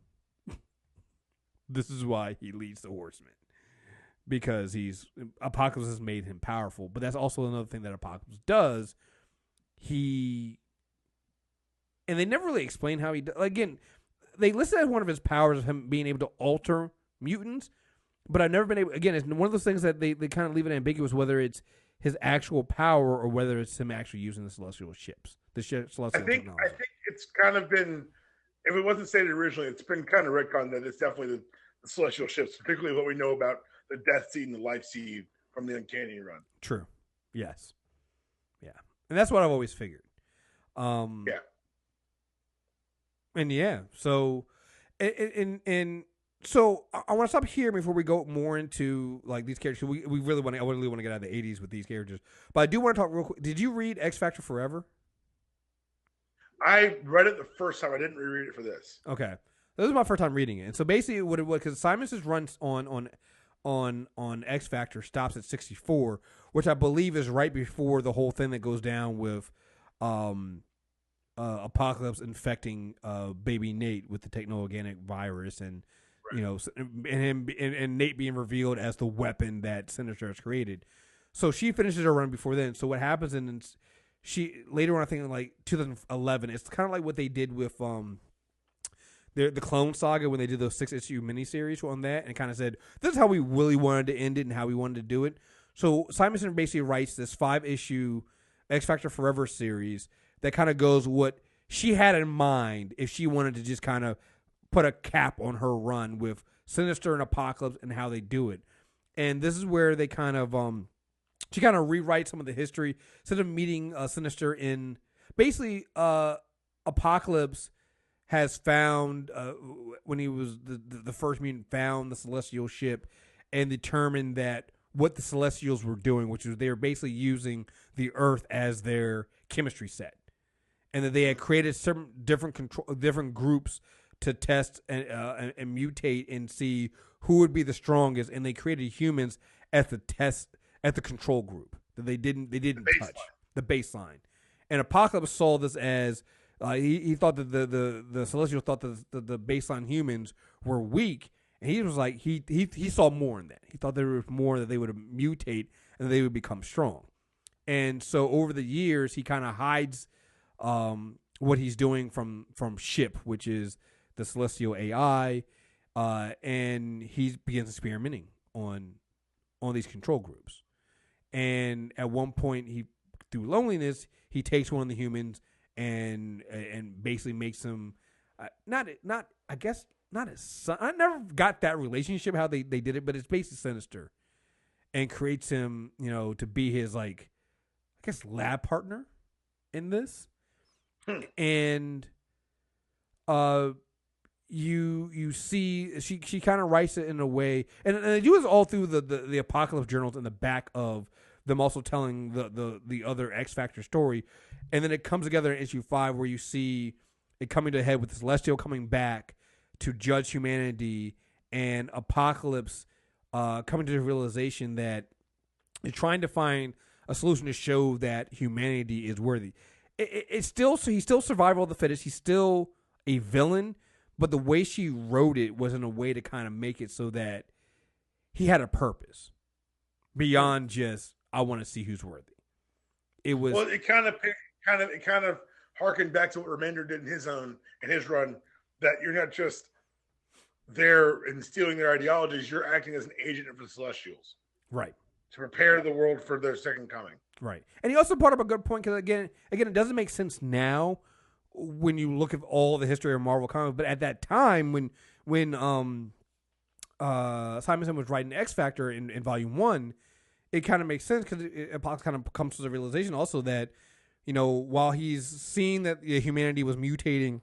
A: This is why he leads the horsemen, because Apocalypse has made him powerful. But that's also another thing that Apocalypse does. And they never really explain how he does. Again, they listed as one of his powers of him being able to alter mutants, but I've never been able. Again, it's one of those things that they kind of leave it ambiguous whether it's his actual power or whether it's him actually using the celestial ships, celestial technology.
B: I think it's kind of been, if it wasn't stated originally, it's been kind of retconned that it's definitely the celestial ships, particularly what we know about the Death Seed and the Life Seed from the Uncanny run.
A: True. Yes. Yeah. And that's what I've always figured.
B: Yeah.
A: And yeah, so and so I want to stop here before we go more into like these characters. I really want to get out of the 80s with these characters, but I do want to talk real quick. Did you read X Factor Forever?
B: I read it the first time. I didn't reread it for this.
A: Okay, this was my first time reading it, and so basically what it was, because Simonson's run on X Factor stops at 64, which I believe is right before the whole thing that goes down with Apocalypse infecting baby Nate with the techno-organic virus, and and Nate being revealed as the weapon that Sinister has created. So she finishes her run before then. So what happens, and she later on, I think in like 2011, it's kind of like what they did with the Clone Saga when they did those 6-issue miniseries on that, and kind of said this is how we really wanted to end it and how we wanted to do it. So Simonson basically writes this 5-issue X Factor Forever series that kind of goes what she had in mind if she wanted to just kind of put a cap on her run with Sinister and Apocalypse and how they do it. And this is where they kind of she kind of rewrites some of the history. Instead of meeting Sinister in basically Apocalypse has found when he was the first mutant, found the celestial ship and determined that what the Celestials were doing, which was they were basically using the Earth as their chemistry set, and that they had created some different groups to test and mutate and see who would be the strongest, and they created humans at the control group that they didn't touch the baseline. And Apocalypse saw this as He thought that the Celestials thought that the baseline humans were weak, and he was like he saw more in that. He thought there was more that they would mutate and they would become strong. And so over the years, he kind of hides what he's doing from SHIP, which is the Celestial AI, and he begins experimenting on these control groups. And at one point, through loneliness, he takes one of the humans and basically makes him not his son. I never got that relationship how they did it, but it's basically Sinister, and creates him to be his lab partner in this. And you see she kind of writes it in a way, and they do this all through the Apocalypse journals in the back of them, also telling the other X Factor story. And then it comes together in issue 5 where you see it coming to a head with the Celestial coming back to judge humanity, and Apocalypse coming to the realization that they're trying to find a solution to show that humanity is worthy. It's still, so he's still survival of the fittest. He's still a villain, but the way she wrote it was in a way to kind of make it so that he had a purpose beyond just, I want to see who's worthy. It was,
B: well, it kind of harkened back to what Remender did in his run, that you're not just there and stealing their ideologies, you're acting as an agent of the Celestials.
A: right.
B: To prepare the world for their second coming.
A: Right. And he also brought up a good point, because again, it doesn't make sense now when you look at all the history of Marvel Comics, but at that time when Simonson was writing X Factor in Volume 1, it kind of makes sense, because Apocalypse kind of comes to the realization also that, while he's seeing that humanity was mutating,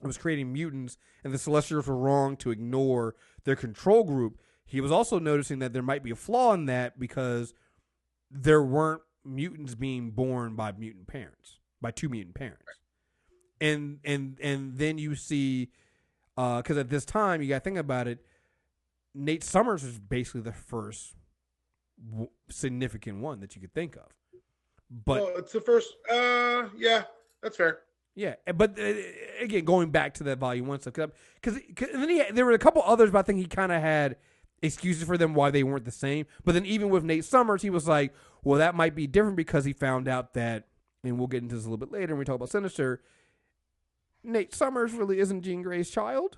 A: it was creating mutants, and the Celestials were wrong to ignore their control group, he was also noticing that there might be a flaw in that, because there weren't mutants being born by two mutant parents. And then you see, because at this time, you got to think about it, Nate Summers was basically the first significant one that you could think of. But
B: well, it's the first. Yeah, that's fair.
A: Yeah, but again, going back to that Volume 1 stuff, because then there were a couple others, but I think he kind of had excuses for them why they weren't the same. But then even with Nate Summers, he was like, well, that might be different, because he found out that, and we'll get into this a little bit later when we talk about Sinister, Nate Summers really isn't Jean Grey's child.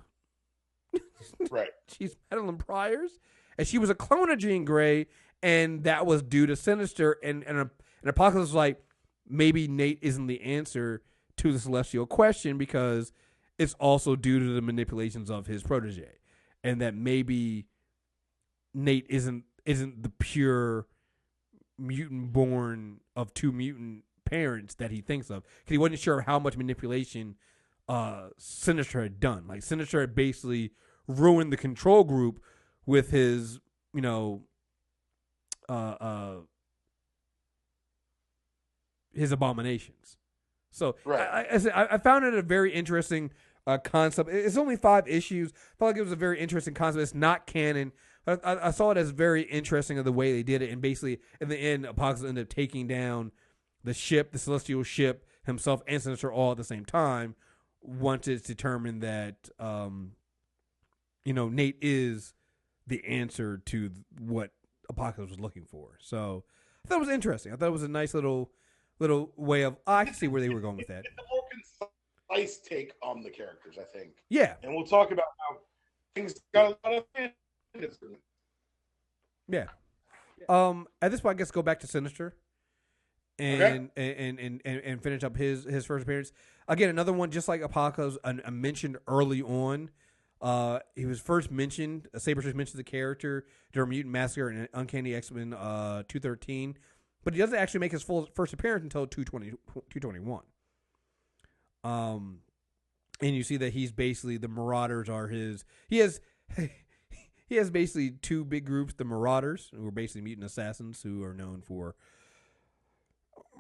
B: Right.
A: She's Madeline Pryor's, and she was a clone of Jean Grey, and that was due to Sinister. And Apocalypse was like, maybe Nate isn't the answer to the Celestial question, because it's also due to the manipulations of his protege, and that maybe Nate isn't the pure mutant born of two mutant parents that he thinks of, because he wasn't sure how much manipulation Sinister had done. Like, Sinister had basically ruined the control group with his, his abominations. So right. I found it a very interesting concept. It's only 5 issues. I felt like it was a very interesting concept. It's not canon. I saw it as very interesting of the way they did it. And basically, in the end, Apocalypse ended up taking down the ship, the Celestial ship, himself and Sinister all at the same time, once it's determined that, Nate is the answer to what Apocalypse was looking for. So I thought it was interesting. I thought it was a nice little way of, I can see where they were going with that.
B: It's a more concise take on the characters, I think.
A: Yeah.
B: And we'll talk about how things got a lot of fans.
A: Yeah. At this point, I guess go back to Sinister and finish up his first appearance. Again, another one just like Apocalypse, I mentioned early on. He was first mentioned. Saber first mentioned the character during Mutant Massacre and Uncanny X-Men 213, but he doesn't actually make his first appearance until 221. And you see that he's basically, the Marauders are his. He has basically 2 big groups: the Marauders, who are basically mutant assassins who are known for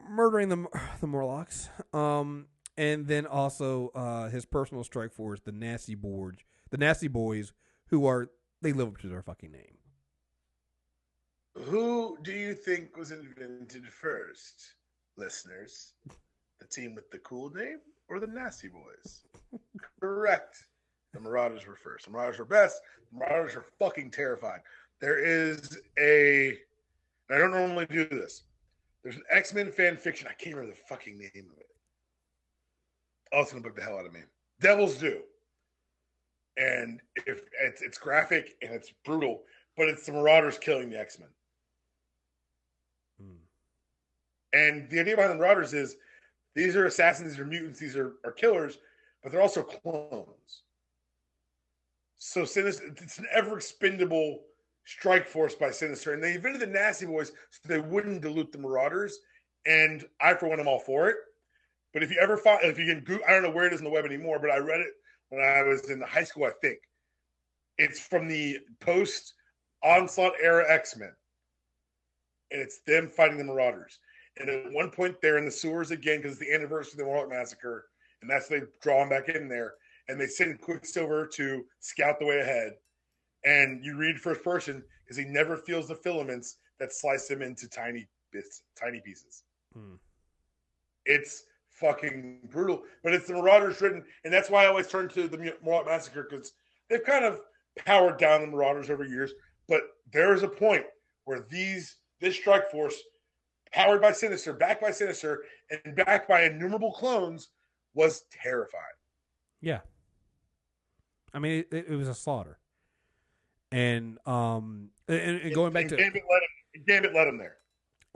A: murdering the Morlocks. And then also his personal strike force, the Nasty Boys, who they live up to their fucking name.
B: Who do you think was invented first, listeners? The team with the cool name or the Nasty Boys? Correct. The Marauders were first. The Marauders were best. The Marauders are fucking terrified. There is I don't normally do this. There's an X-Men fan fiction. I can't remember the fucking name of it. Oh, it's going to bug the hell out of me. Devils Do. And if it's graphic and it's brutal, but it's the Marauders killing the X-Men. And the idea behind the Marauders is these are assassins, these are mutants, these are killers, but they're also clones. So Sinister, it's an ever expendable strike force by Sinister, and they invented the Nasty Boys so they wouldn't dilute the Marauders. And I, for one, am all for it. But if you ever find, if you can Google, I don't know where it is on the web anymore, but I read it when I was in high school, I think. It's from the post-Onslaught era X-Men. And it's them fighting the Marauders. And at one point, they're in the sewers again because it's the anniversary of the Warlock Massacre. And that's they draw them back in there. And they send Quicksilver to scout the way ahead. And you read first person because he never feels the filaments that slice him into tiny bits, tiny pieces. It's fucking brutal. But it's the Marauders written. And that's why I always turn to the Warlock Massacre because they've kind of powered down the Marauders over years. But there is a point where this strike force, powered by Sinister, backed by Sinister, and backed by innumerable clones, was terrifying.
A: Yeah. I mean, it was a slaughter. And going back to
B: Gambit led him there.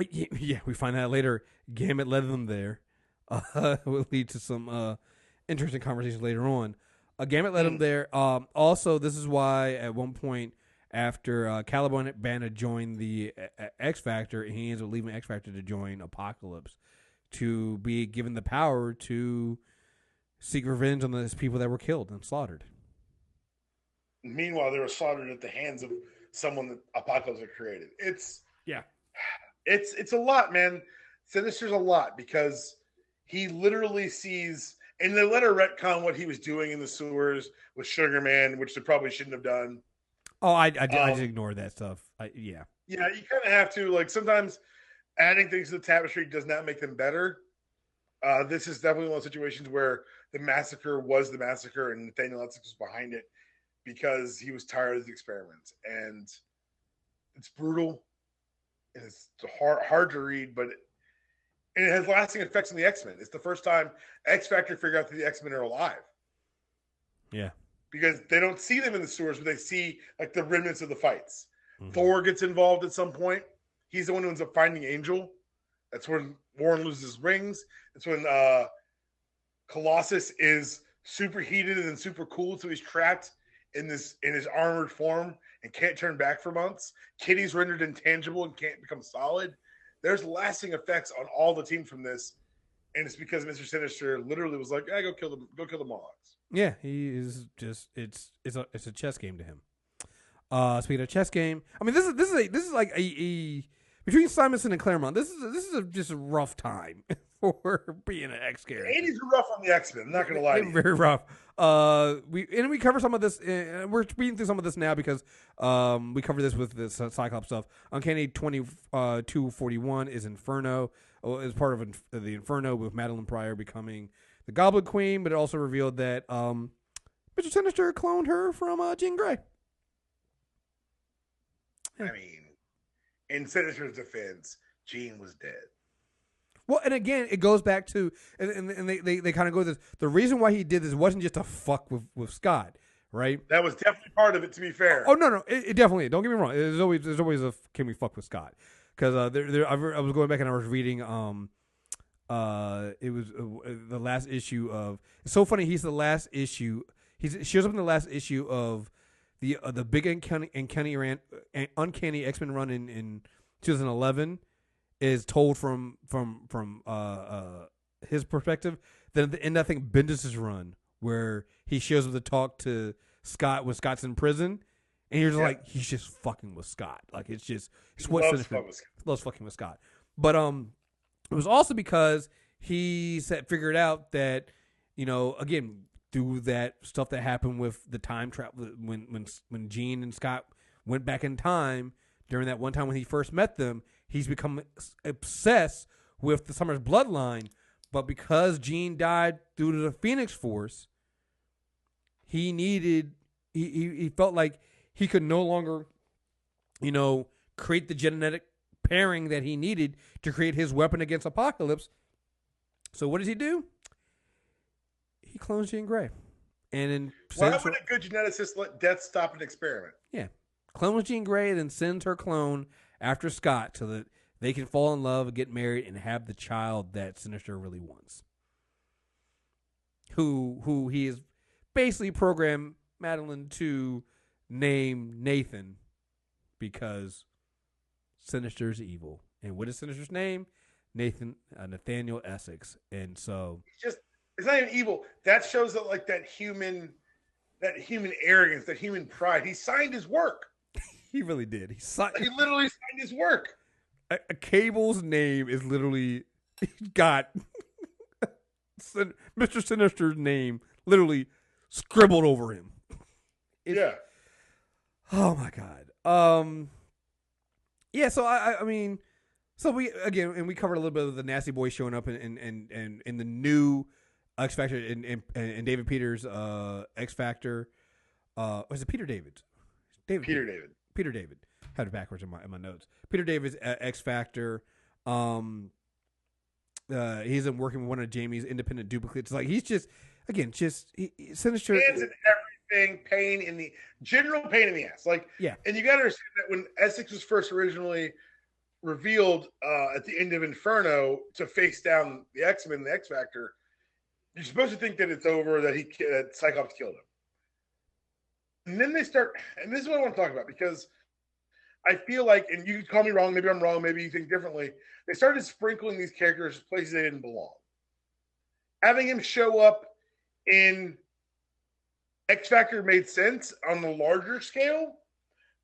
A: Yeah, we find out later. Gambit led them there. Will lead to some interesting conversations later on. Gambit led him there. Also, this is why at one point after Caliban had joined the X Factor, he ends up leaving X Factor to join Apocalypse to be given the power to seek revenge on those people that were killed and slaughtered.
B: Meanwhile, they were slaughtered at the hands of someone that Apocalypse had created. It's a lot, man. Sinister's a lot because he literally sees, and they let her retcon what he was doing in the sewers with Sugar Man, which they probably shouldn't have done.
A: Oh, I just ignored that stuff. Yeah,
B: you kind of have to. Like sometimes adding things to the tapestry does not make them better. This is definitely one of those situations where the massacre was the massacre, and Nathaniel Essex was behind it because he was tired of the experiments, and it's brutal, and it's hard to read, but it has lasting effects on the X-Men. It's the first time X Factor figured out that the X-Men are alive.
A: Yeah.
B: Because they don't see them in the sewers, but they see like the remnants of the fights. Thor gets involved at some point. He's the one who ends up finding Angel. That's when Warren loses his rings. That's when Colossus is super heated and super cool, so he's trapped in his armored form and can't turn back for months. Kitty's rendered intangible and can't become solid. There's lasting effects on all the team from this, and it's because Mr. Sinister literally was like, "Go kill the Morlocks."
A: Yeah, he is just it's a chess game to him. Speaking of chess game, I mean this is like a between Simonson and Claremont. This is just a rough time for being an X character.
B: The 80s are rough on the X-Men. I'm not going to lie to you.
A: Very rough. We cover some of this. We're reading through some of this now because we covered this with the Cyclops stuff. Uncanny 2241 is Inferno. Is part of the Inferno with Madeline Pryor becoming the Goblin Queen, but it also revealed that Mr. Sinister cloned her from Jean Grey.
B: I mean, in Sinister's defense, Jean was dead.
A: Well, and again, it goes back to, and they kind of go this. The reason why he did this wasn't just to fuck with Scott, right?
B: That was definitely part of it, to be fair.
A: Oh no, it definitely. Don't get me wrong. There's always a can we fuck with Scott? Because I was going back and I was reading. It was the last issue of. It's so funny. He's the last issue. He shows up in the last issue of the big Uncanny X-Men run in 2011. Is told from his perspective. Then at the end, I think Bendis' run where he shows up to talk to Scott when Scott's in prison, and you're just like, he's just fucking with Scott. Like it's what Sinister loves fucking with Scott. But it was also because he figured out that again through that stuff that happened with the time travel when Jean and Scott went back in time during that one time when he first met them. He's become obsessed with the Summers bloodline, But because Jean died due to the Phoenix Force, he felt like he could no longer, create the genetic pairing that he needed to create his weapon against Apocalypse. So what does he do? He clones Jean Grey. And then
B: why would a good geneticist let death stop an experiment?
A: Yeah. Clones Jean Grey and then sends her clone after Scott so that they can fall in love, get married, and have the child that Sinister really wants. Who he has basically programmed Madeline to name Nathan because Sinister's evil. And what is Sinister's name? Nathaniel Essex. And so
B: it's not even evil. That shows that like that human arrogance, that human pride. He signed his work.
A: He really did. He
B: literally signed his work.
A: A Cable's name is literally got Mr. Sinister's name literally scribbled over him.
B: Yeah.
A: Oh my God. Yeah. So I mean, so we covered a little bit of the Nasty Boy showing up in the new X Factor and David Peters X Factor. Was it Peter David?
B: Peter David.
A: Had it backwards in my notes. Peter David's X Factor. He's working with one of Jamie's independent duplicates. Like he's Sinister.
B: Hands in everything, general pain in the ass. Like
A: yeah.
B: And you got to understand that when Essex was first originally revealed at the end of Inferno to face down the X-Men and the X Factor, you're supposed to think that it's over, that Cyclops killed him. And then they start, and this is what I want to talk about because I feel like, and you can call me wrong, maybe I'm wrong, maybe you think differently. They started sprinkling these characters places they didn't belong. Having him show up in X Factor made sense on the larger scale,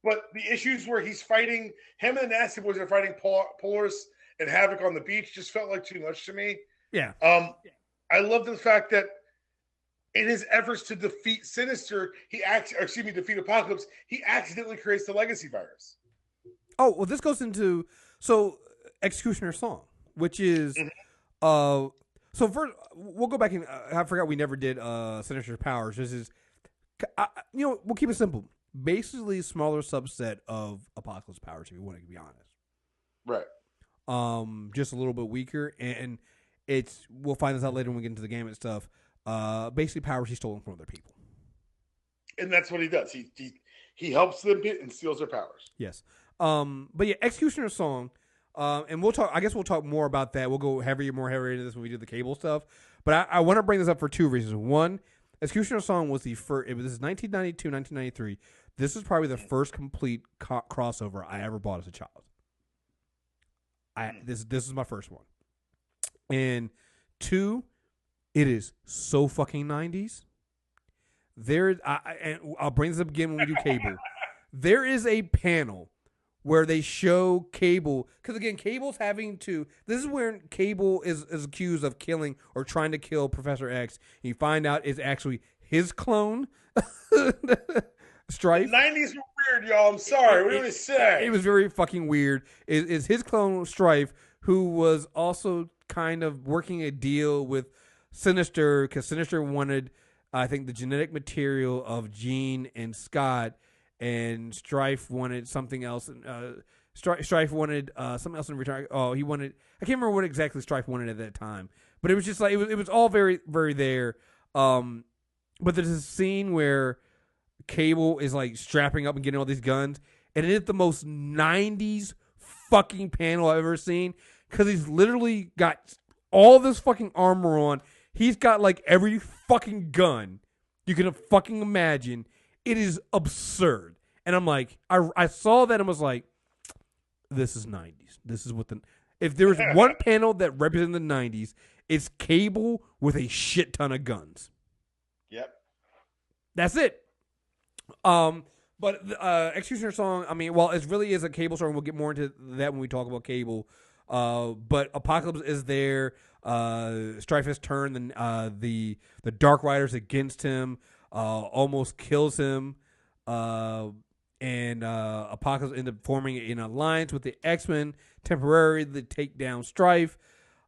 B: but the issues where he's fighting, him and the Nasty Boys are fighting Polaris and Havoc on the beach just felt like too much to me.
A: Yeah.
B: I love the fact that in his efforts to defeat Sinister, defeat Apocalypse, he accidentally creates the legacy virus.
A: Oh, well, this goes into X-Cutioner song, which is so first we'll go back and I forgot we never did Sinister's powers. This is we'll keep it simple. Basically, smaller subset of Apocalypse powers, if you want to be honest.
B: Right.
A: Just a little bit weaker, and we'll find this out later when we get into the game and stuff. Basically, powers he's stolen from other people,
B: and that's what he does. He helps them and steals their powers.
A: Yes. But yeah, X-Cutioner song. And we'll talk. I guess we'll talk more about that. We'll go more heavier into this when we do the Cable stuff. But I want to bring this up for two reasons. One, X-Cutioner song was the first. This is 1992, 1993. This is probably the first complete crossover I ever bought as a child. This is my first one. And two, it is so fucking 90s. And I'll bring this up again when we do Cable. There is a panel where they show Cable, because again, Cable's this is where Cable is accused of killing or trying to kill Professor X. And you find out it's actually his clone, Strife.
B: The 90s were weird, y'all. I'm sorry. What do you say?
A: It was very fucking weird. Is his clone, Strife, who was also kind of working a deal with Sinister, because Sinister wanted, I think, the genetic material of Jean and Scott, and Strife wanted something else. Strife wanted something else in return. Oh, he wanted, I can't remember what exactly Strife wanted at that time, but it was just like it was all very, very there. But there's a scene where Cable is like strapping up and getting all these guns, and it is the most 90s fucking panel I've ever seen, because he's literally got all this fucking armor on. He's got like every fucking gun you can fucking imagine. It is absurd. And I'm like, I saw that and was like, this is 90s. This is what if there was one panel that represented the 90s, it's Cable with a shit ton of guns.
B: Yep.
A: That's it. But X-Cutioner song, I mean, well, it really is a Cable song. We'll get more into that when we talk about Cable. But Apocalypse is there. Strife has turned the Dark Riders against him. Almost kills him. And Apocalypse ended up forming an alliance with the X-Men temporarily to take down Strife.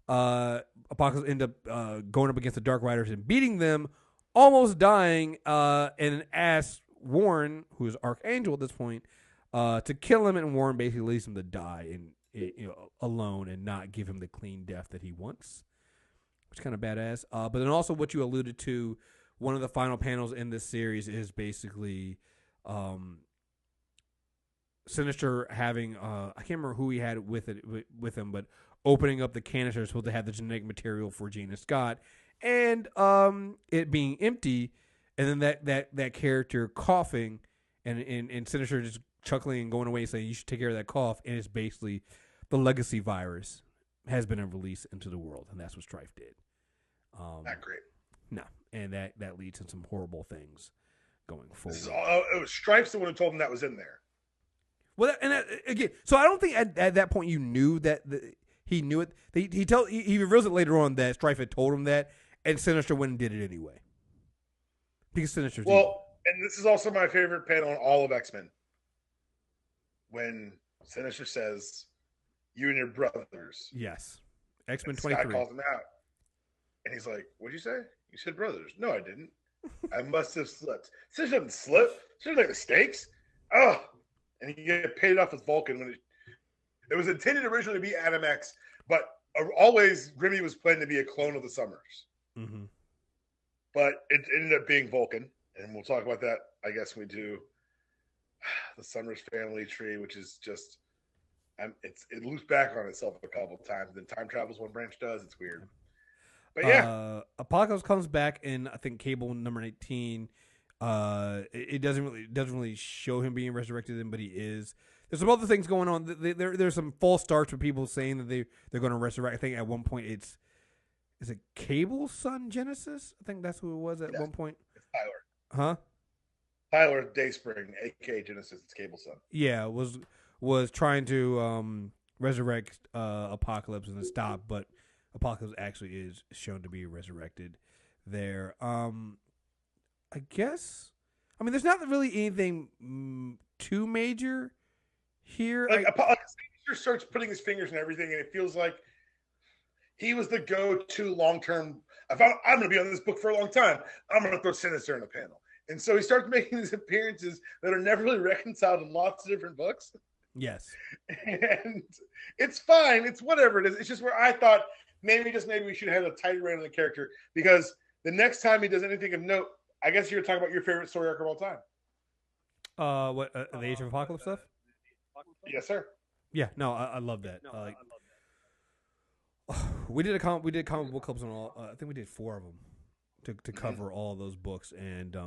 A: Apocalypse end up going up against the Dark Riders and beating them, almost dying, and asks Warren, who is Archangel at this point, to kill him, and Warren basically leaves him to die alone and not give him the clean death that he wants, which is kind of badass. But then also what you alluded to, one of the final panels in this series is basically Sinister having I can't remember who he had with him, but opening up the canister supposed to have the genetic material for Gina Scott, and it being empty, and then that character coughing, and Sinister just chuckling and going away saying you should take care of that cough, and it's basically the legacy virus has been released into the world, and that's what Strife did.
B: Not great.
A: No, and that leads to some horrible things going forward.
B: It was Strife's the one who told him that was in there.
A: Well, and again, so I don't think at that point you knew that he knew it. He reveals it later on that Strife had told him that, and Sinister went and did it anyway. Because Sinister's evil.
B: And this is also my favorite panel in all of X-Men. When Sinister says, "You and your brothers."
A: Yes. X-Men
B: and
A: 23.
B: Scott calls him out. And he's like, "What'd you say? You said brothers." "No, I didn't. I must have slipped." Sinister doesn't slip. Sinister make mistakes. Oh. And he get paid off with Vulcan when it was intended originally to be Adam X, but always Grimmy was planned to be a clone of the Summers.
A: Mm-hmm.
B: But it ended up being Vulcan, and we'll talk about that, I guess, when we do the Summers family tree, which is just it loops back on itself a couple of times. Then time travels one branch does. It's weird. But yeah,
A: Apocalypse comes back in I think Cable number 18. It doesn't really show him being resurrected, but he is. There's some other things going on. There's some false starts with people saying that they're going to resurrect. I think at one point is it Cable's son Genesis? I think that's who it was at one point.
B: It's Tyler.
A: Huh?
B: Tyler Dayspring, aka Genesis. It's Cable's son.
A: Yeah, was trying to resurrect Apocalypse and stop, but Apocalypse actually is shown to be resurrected there. I guess. I mean, there's not really anything too major here.
B: Sinister starts putting his fingers in everything, and it feels like he was the go-to long-term. I'm going to be on this book for a long time. I'm going to throw Sinister in a panel. And so he starts making these appearances that are never really reconciled in lots of different books.
A: Yes.
B: And it's fine. It's whatever it is. It's just where I thought maybe we should have a tighter rein on the character, because the next time he does anything of note, I guess you're talking about your favorite story arc of all time.
A: The Age of Apocalypse stuff?
B: Yes, sir.
A: Yeah, no, I love that. We did comic book clubs on all. I think we did 4 of them to cover all of those books, and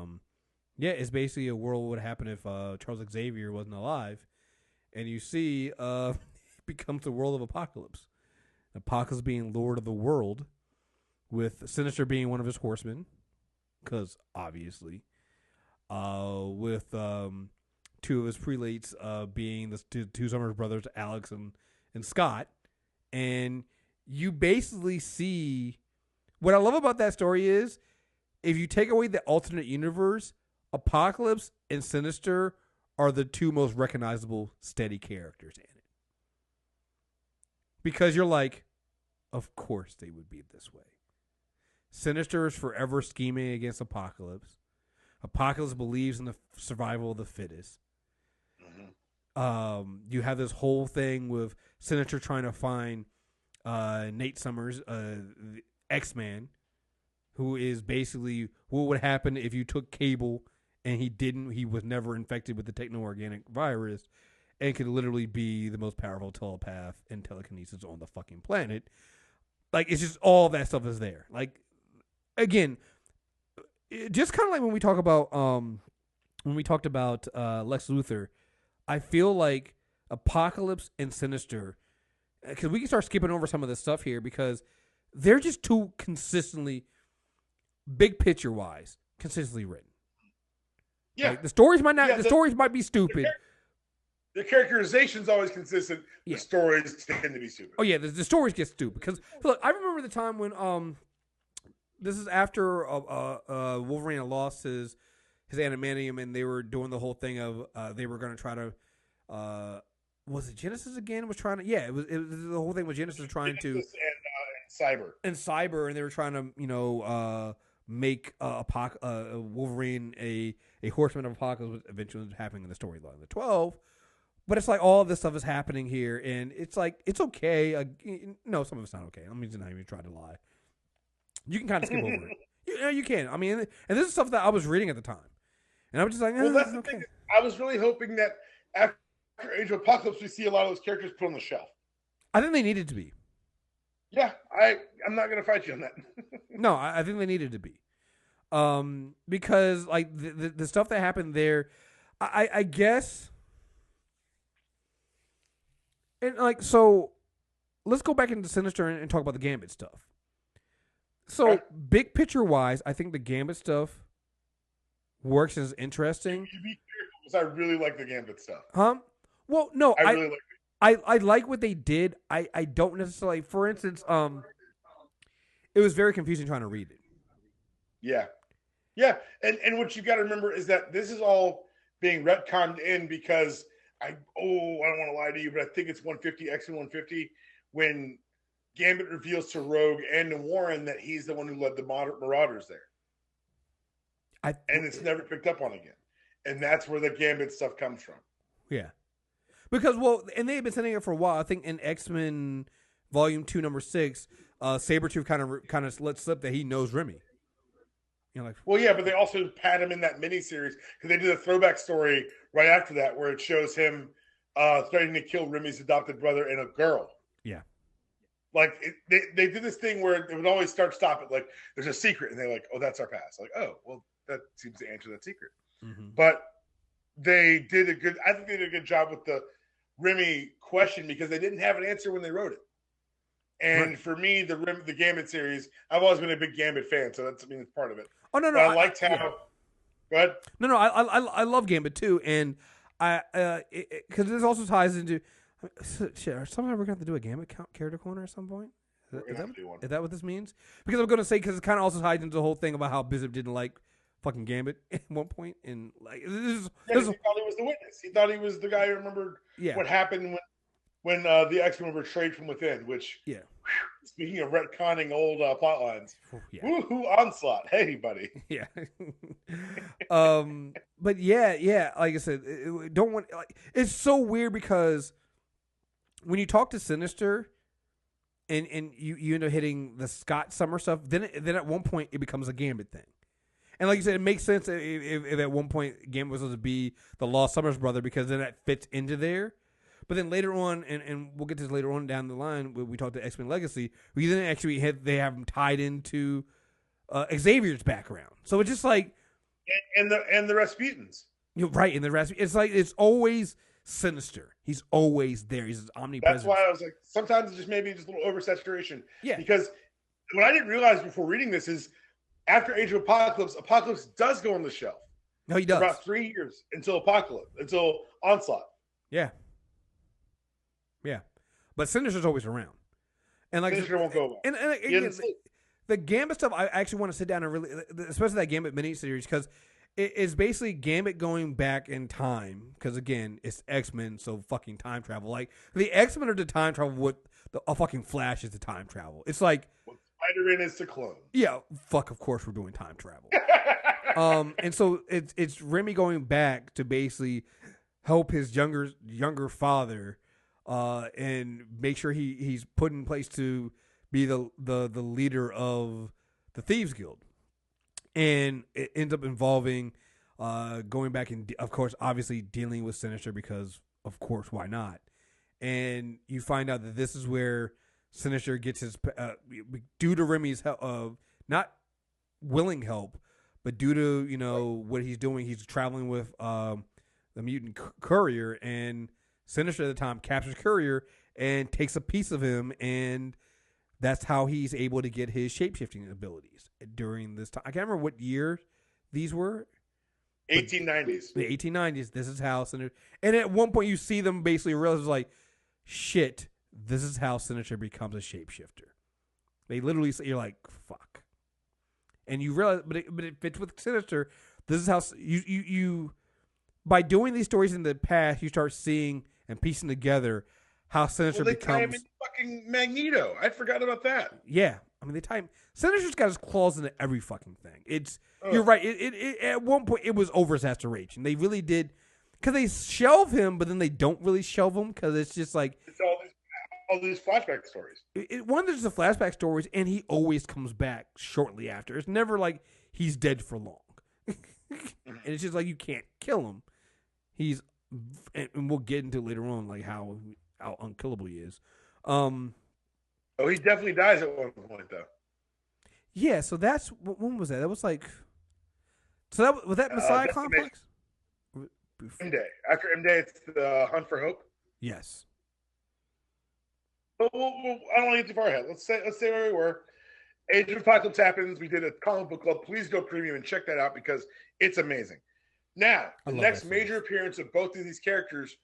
A: yeah, it's basically a world what would happen if Charles Xavier wasn't alive, and you see it becomes the world of Apocalypse. Apocalypse being Lord of the World, with Sinister being one of his horsemen. Because obviously, with 2 of his prelates being the two Summers brothers, Alex and Scott, and you basically see what I love about that story is if you take away the alternate universe, Apocalypse and Sinister are the 2 most recognizable steady characters in it, because you're like, of course they would be this way. Sinister is forever scheming against Apocalypse. Apocalypse believes in the survival of the fittest. Mm-hmm. You have this whole thing with Sinister trying to find Nate Summers, the X-Man, who is basically what would happen if you took Cable and he was never infected with the techno-organic virus and could literally be the most powerful telepath and telekinesis on the fucking planet. Like, it's just all that stuff is there. Like, again, just kind of like when we talked about Lex Luthor, I feel like Apocalypse and Sinister, because we can start skipping over some of this stuff here because they're just too consistently, big picture wise, consistently written.
B: Yeah,
A: like, the stories might not. The stories might be stupid.
B: The characterization's always consistent.
A: Yeah.
B: The stories tend to be stupid.
A: Oh yeah, the stories get stupid because look, I remember the time when this is after Wolverine had lost his adamantium, and they were doing the whole thing of they were going to try to was it Genesis again was trying to it was the whole thing with Genesis trying to
B: and
A: Cyber, and they were trying to make Wolverine a horseman of Apocalypse, which eventually was happening in the storyline of the 12. But it's like all of this stuff is happening here, and it's like it's okay. No, some of it's not okay. I'm not even trying to lie. You can kind of skip over it. You can. I mean, and this is stuff that I was reading at the time, and I was just like,
B: well, that's the
A: okay.
B: thing. I was really hoping that after Age of Apocalypse, we see a lot of those characters put on the shelf.
A: I think they needed to be.
B: Yeah, I'm not going to fight you on that.
A: No, I think they needed to be, because like the stuff that happened there, I guess. And like, so let's go back into Sinister and talk about the Gambit stuff. So big picture wise, I think the Gambit stuff works and is interesting.
B: You be careful because I really like the Gambit stuff.
A: Huh? Well, no,
B: I really like it.
A: I like what they did. I don't necessarily, for instance, it was very confusing trying to read it.
B: Yeah. Yeah. And what you got to remember is that this is all being retconned in because I don't want to lie to you, but I think it's 150, X-Men 150, when Gambit reveals to Rogue and to Warren that he's the one who led the Marauders there. And it's never picked up on again. And that's where the Gambit stuff comes from.
A: Yeah. Because, and they've been saying it for a while. I think in X-Men Volume 2, Number 6, Sabretooth kind of let slip that he knows Remy.
B: Well, yeah, but they also pat him in that miniseries because they did a throwback story right after that where it shows him threatening to kill Remy's adopted brother and a girl.
A: Yeah.
B: Like, they did this thing where it would always stop it. Like, there's a secret, and they're like, oh, that's our past. Like, oh, well, that seems to answer that secret.
A: Mm-hmm.
B: But I think they did a good job with the Remy question because they didn't have an answer when they wrote it. And for me, the Gambit series, I've always been a big Gambit fan, so it's part of it.
A: Oh no,
B: but I liked how.
A: Yeah.
B: Go ahead.
A: No, I love Gambit too, and because this also ties into. Shit, are somehow we're going to have to do a Gambit character corner at some point? Is that what this means? Because I'm going to say because it kind of also ties into the whole thing about how Bishop didn't like fucking Gambit at one point, and like
B: he thought he was the witness. He thought he was the guy who remembered what happened when the X-Men were betrayed from within. Which speaking of retconning old plot lines, woohoo, Onslaught! Hey, buddy.
A: Yeah. But yeah. Like I said, it's so weird because when you talk to Sinister, and you end up hitting the Scott Summer stuff, then at one point it becomes a Gambit thing. And like you said, it makes sense if at one point Gambit was supposed to be the Lost Summers brother because then that fits into there. But then later on, and we'll get to this later on down the line when we talk to X-Men Legacy, we then actually they have them tied into Xavier's background. So it's just like
B: and the Rasputins.
A: You're right, and the Rasputin. It's like it's always Sinister. He's always there. He's omnipresent.
B: That's why I was like, sometimes it's just maybe just a little oversaturation.
A: Yeah.
B: Because what I didn't realize before reading this is after Age of Apocalypse does go on the shelf.
A: No, he does.
B: For about 3 years until Onslaught.
A: Yeah. Yeah. But Sinister's always around. And like
B: Sinister won't go away.
A: And again, the Gambit stuff, I actually want to sit down and really, especially that Gambit miniseries, because it's basically Gambit going back in time. Because again, it's X-Men, so fucking time travel. Like the X-Men are the time travel. What a fucking Flash is the time travel. It's like
B: what Spider-Man is to clone.
A: Yeah, fuck. Of course, we're doing time travel. And so it's Remy going back to basically help his younger father, and make sure he's put in place to be the leader of the Thieves Guild. And it ends up involving going back and, of course, obviously dealing with Sinister because, of course, why not? And you find out that this is where Sinister gets his, due to Remy's help, not willing help, but due to, what he's doing, he's traveling with the mutant courier, and Sinister at the time captures Courier and takes a piece of him, and that's how he's able to get his shape-shifting abilities during this time. I can't remember what year these were.
B: 1890s.
A: The 1890s. This is how Sinister... And at one point you see them basically realize, like, shit, this is how Sinister becomes a shapeshifter. They literally say, you're like, fuck. And you realize, but it fits with Sinister. This is how... You by doing these stories in the past, you start seeing and piecing together how Sinister
B: they tie him
A: becomes
B: in fucking Magneto. I forgot about that.
A: Yeah, I mean they tie him. Sinister's got his claws into every fucking thing.
B: Ugh.
A: You're right. It at one point it was over saturation. They really did because they shelve him, but then they don't really shelve him because it's just like
B: It's all these flashback stories.
A: One, there's the flashback stories, and he always comes back shortly after. It's never like he's dead for long, and it's just like you can't kill him. And we'll get into later on like how unkillable he is.
B: Oh, he definitely dies at one point though.
A: Yeah, so that's when was that? That was like, so was that Messiah Complex?
B: M-Day. After M-Day, it's the Hunt for Hope.
A: Yes.
B: But I don't want to get too far ahead. Let's say where we were. Age of Apocalypse happens. We did a comic book called Please Go Premium and check that out because it's amazing. Now, the next major appearance of both of these characters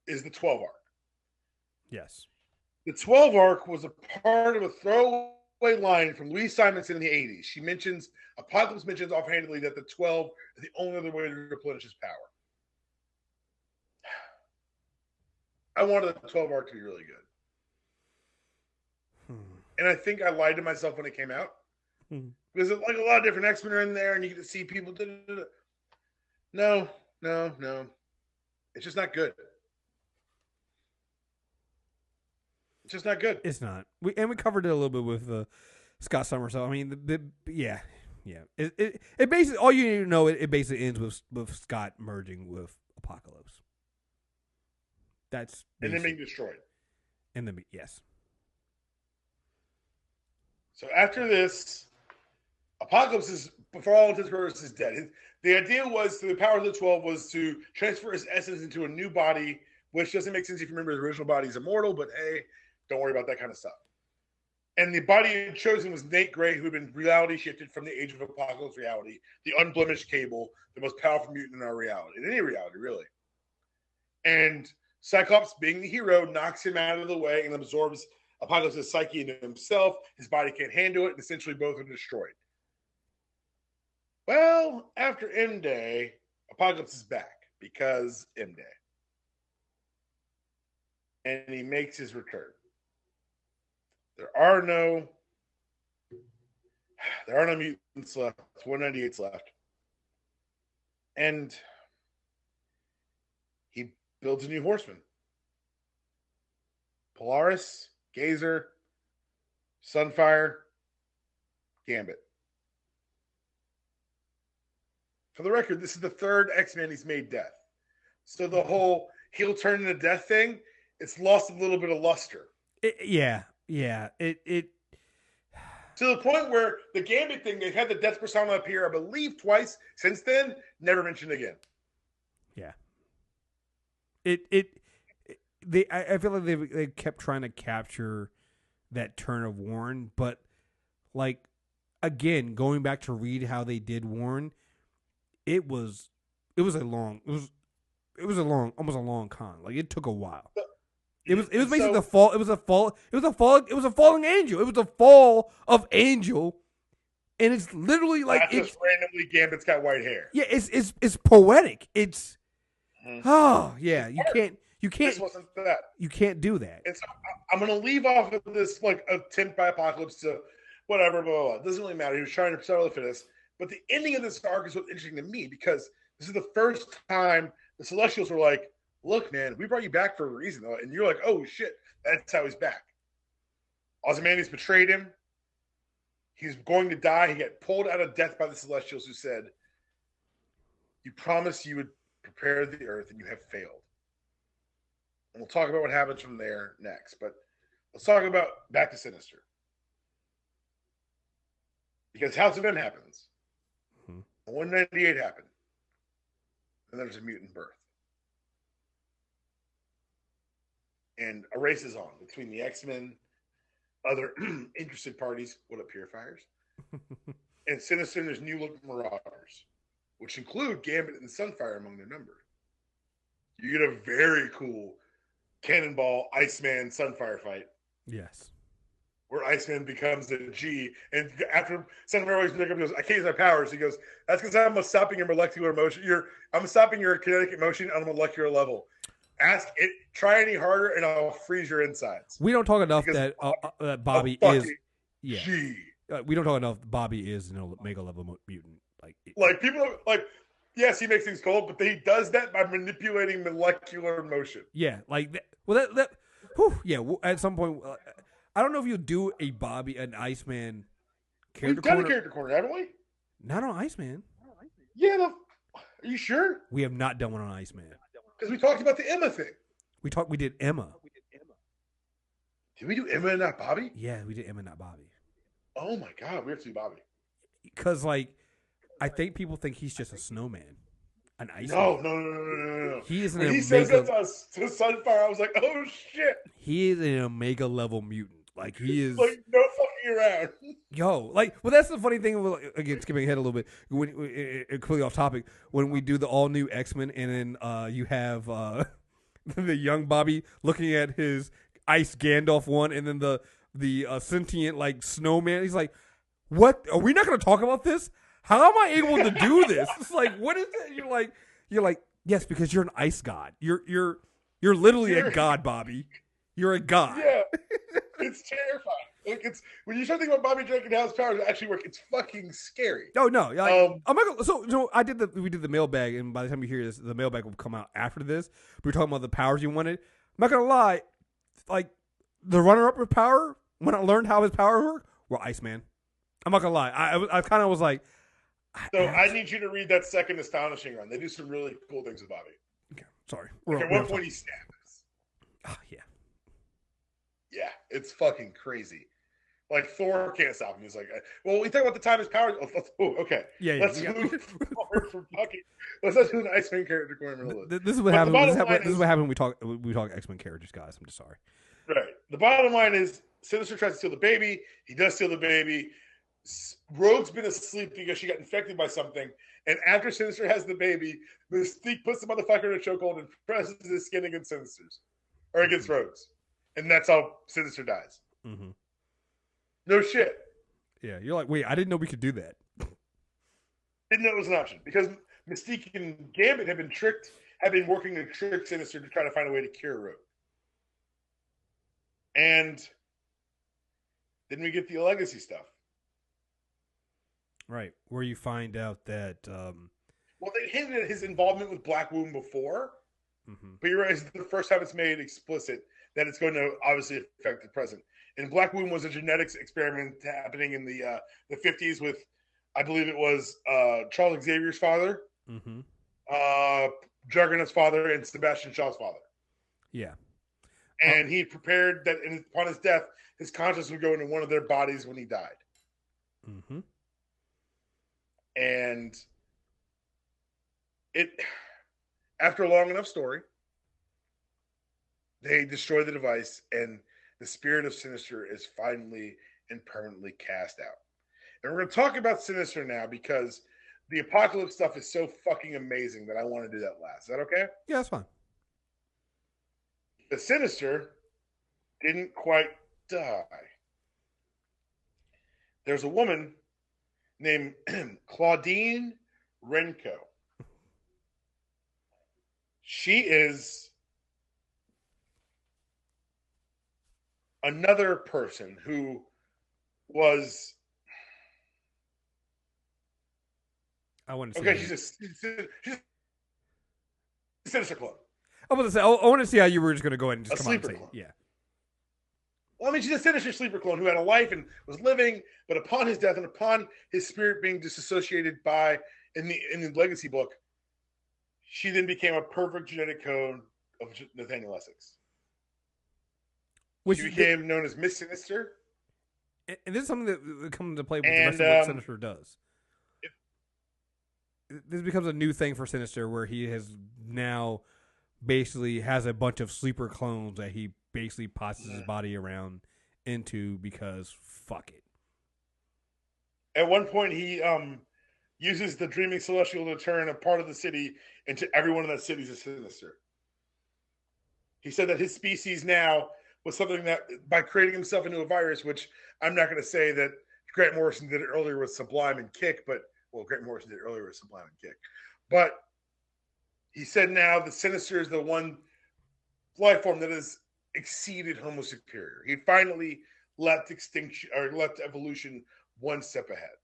B: is the 12 arc. Yes. The 12 arc was a part of a throwaway line from Louise Simonson in the 80s. She mentions, Apocalypse mentions offhandedly that the 12 is the only other way to replenish his power. I wanted the 12 arc to be really good. And I think I lied to myself when it came out. Because like a lot of different X-Men are in there and you get to see people. No. It's just not good. It's just not good.
A: It's not. We covered it a little bit with Scott Summers. So I mean, yeah. It basically all you need to know. It basically ends with Scott merging with Apocalypse. That's
B: and then being destroyed.
A: And then yes.
B: So after this, Apocalypse is, for all intents and purposes, dead. The idea was, the power of the 12 was to transfer his essence into a new body, which doesn't make sense if you remember his original body is immortal, but hey, don't worry about that kind of stuff. And the body he had chosen was Nate Gray, who had been reality shifted from the Age of Apocalypse reality, the unblemished Cable, the most powerful mutant in our reality, in any reality, really. And Cyclops, being the hero, knocks him out of the way and absorbs Apocalypse's psyche into himself. His body can't handle it, and essentially both are destroyed. Well, after M-Day, Apocalypse is back because M-Day. And he makes his return. There are no mutants left. 198's left. And he builds a new horseman. Polaris, Gazer, Sunfire, Gambit. For the record, this is the third X-Men he's made death. So the whole he'll turn into death thing, it's lost a little bit of luster.
A: Yeah. It
B: to the point where the Gambit thing, they've had the death persona appear, I believe, twice since then, never mentioned again.
A: Yeah. I feel like they kept trying to capture that turn of Warren, but like again, going back to read how they did Warren, it was almost a long con. Like it took a while. It was basically the fall. It was a falling angel. It was a fall of Angel, and it's literally like
B: it's just randomly Gambit's got white hair.
A: Yeah, it's poetic. It's yeah. You can't.
B: This wasn't that.
A: You can't do that.
B: And so I'm going to leave off of this like attempt by Apocalypse to whatever, blah, blah, blah. It doesn't really matter. He was trying to settle the Fittest. But the ending of this arc is what's interesting to me because this is the first time the Celestials were like, look, man, we brought you back for a reason. And you're like, oh, shit, that's how he's back. Ozymandias betrayed him. He's going to die. He got pulled out of death by the Celestials who said, you promised you would prepare the earth and you have failed. And we'll talk about what happens from there next. But let's talk about back to Sinister. Because House of M happens. 198 happened. And there's a mutant birth. And a race is on between the X-Men, other interested parties, what up, Purifiers, and Sinister, and there's new look Marauders, which include Gambit and Sunfire among their number. You get a very cool Cannonball, Iceman, Sunfire fight.
A: Yes.
B: Where Iceman becomes a G. And after Sunfire always pick up, he goes, I can't use my powers. He goes, that's because I'm stopping your molecular motion. I'm stopping your kinetic motion on a molecular level. Ask it. Try any harder, and I'll freeze your insides.
A: We don't talk enough
B: Because
A: that Bobby is. Yeah.
B: G.
A: We don't talk enough. Bobby is an Omega level mutant.
B: Like people like. Yes, he makes things cold, but he does that by manipulating molecular motion.
A: Yeah, at some point, I don't know if you'll do a Bobby, an Iceman character
B: We've done a character corner, haven't we?
A: Not on Iceman.
B: Yeah, are you sure?
A: We have not done one on Iceman.
B: Because we talked about the Emma thing.
A: We did Emma.
B: Did we do Emma and not Bobby?
A: Yeah, we did Emma, not Bobby.
B: Oh my God, we have to do Bobby.
A: Because I think people think he's just a snowman, an Iceman.
B: No.
A: He is an
B: When he
A: Omega.
B: says that to Sunfire, I was like, oh shit.
A: He is an Omega level mutant. He is
B: no fucking around.
A: That's the funny thing. Again, skipping ahead a little bit, completely off topic. When we do the all new X-Men, and then you have the young Bobby looking at his Ice Gandalf one, and then the sentient snowman. He's like, "What? Are we not going to talk about this? How am I able to do this?" It's like, what is it? You're like, yes, because you're an ice god. You're literally a god, Bobby. You're a god.
B: Yeah. It's terrifying. It's when you start thinking about Bobby Drake and how his powers actually work, it's fucking scary.
A: Oh no! I'm not gonna, so we did the mailbag, and by the time you hear this, the mailbag will come out after this. We were talking about the powers you wanted. I'm not gonna lie, the runner-up with power when I learned how his powers work were Iceman. I'm not gonna lie. I kind of was like.
B: I need you to read that second Astonishing run. They do some really cool things with Bobby.
A: Okay, sorry.
B: At one point he snaps.
A: Oh yeah.
B: Yeah, it's fucking crazy. Thor can't stop him. He's like, well, we talk about the time his powers. Oh, okay.
A: Yeah.
B: Let's move forward from fucking. Let's not do an X-Men character corner.
A: This is what happens. This is what happens when we talk X-Men characters, guys. I'm just sorry.
B: Right. The bottom line is Sinister tries to steal the baby. He does steal the baby. Rogue's been asleep because she got infected by something. And after Sinister has the baby, Mystique puts the motherfucker in a chokehold and presses his skin against Sinister's. Or against Rogue's. And that's how Sinister dies.
A: Mm-hmm.
B: No shit.
A: Yeah, you're like, wait, I didn't know we could do that.
B: Didn't know it was an option. Because Mystique and Gambit have been working to trick Sinister to try to find a way to cure Rogue. And then we get the legacy stuff.
A: Right, where you find out that...
B: well, they hinted at his involvement with Black Womb before,
A: mm-hmm.
B: but you realize the first time it's made explicit that it's going to obviously affect the present. And Black Womb was a genetics experiment happening in the 50s with, I believe it was Charles Xavier's father,
A: mm-hmm.
B: Juggernaut's father, and Sebastian Shaw's father.
A: Yeah.
B: And he prepared that upon his death, his conscience would go into one of their bodies when he died.
A: Mm-hmm.
B: And after a long enough story, they destroy the device, and the spirit of Sinister is finally and permanently cast out. And we're going to talk about Sinister now because the Apocalypse stuff is so fucking amazing that I want to do that last. Is that okay?
A: Yeah, that's fine.
B: The Sinister didn't quite die. There's a woman named Claudine Renko. She is another person who was...
A: I want to see.
B: Okay, she's a Sinister clone.
A: I was going to say, I want to see how you were just going to go ahead and just
B: A
A: come out and
B: sleeper
A: say,
B: clone.
A: yeah.
B: Well, I mean, she's a Sinister sleeper clone who had a life and was living, but upon his death and upon his spirit being disassociated in the Legacy book, she then became a perfect genetic code of Nathaniel Essex. She became known as Miss Sinister.
A: And this is something that comes into play with the rest of what Sinister does. This becomes a new thing for Sinister, where he has now basically has a bunch of sleeper clones that he basically passes his body around into because fuck it.
B: At one point, he uses the Dreaming Celestial to turn a part of the city into everyone in that city is a Sinister. He said that his species now was something that, by creating himself into a virus, which I'm not going to say that Grant Morrison did it earlier with Sublime and Kick, but, well, Grant Morrison did it earlier with Sublime and Kick. But he said now the Sinister is the one life form that has exceeded Homo superior. He finally left extinction or left evolution one step ahead,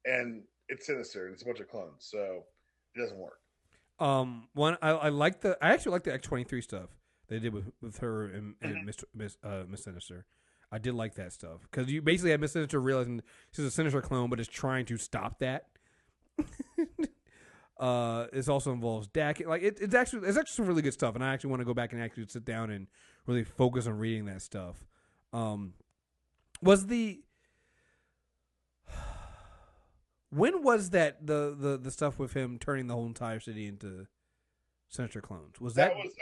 B: and it's Sinister and it's a bunch of clones, so it doesn't work.
A: One I actually like the X-23 stuff they did with her and Miss Sinister. I did like that stuff because you basically have Miss Sinister realizing she's a Sinister clone, but is trying to stop that. It also involves Dak. Like it's actually some really good stuff, and I actually want to go back and actually sit down and really focus on reading that stuff. When was that the stuff with him turning the whole entire city into Sinister clones? Was
B: that was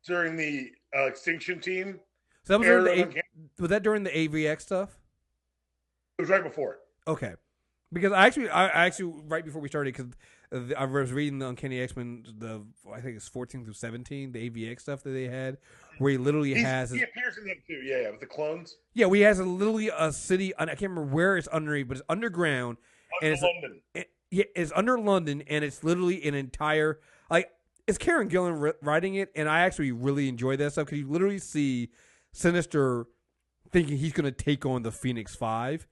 B: during the Extinction Team?
A: So that was was that during the AVX stuff?
B: It was right before it.
A: Okay, because I actually right before we started because I was reading the Uncanny X-Men, I think it's 14 through 17, the AVX stuff that they had, where he literally he appears
B: in them too, yeah, with the clones.
A: Yeah, he has literally a city. I can't remember where it's underneath, but it's underground.
B: London.
A: It's under London, and it's literally an entire it's Karen Gillan writing it, and I actually really enjoy that stuff because you literally see Sinister thinking he's going to take on the Phoenix Five,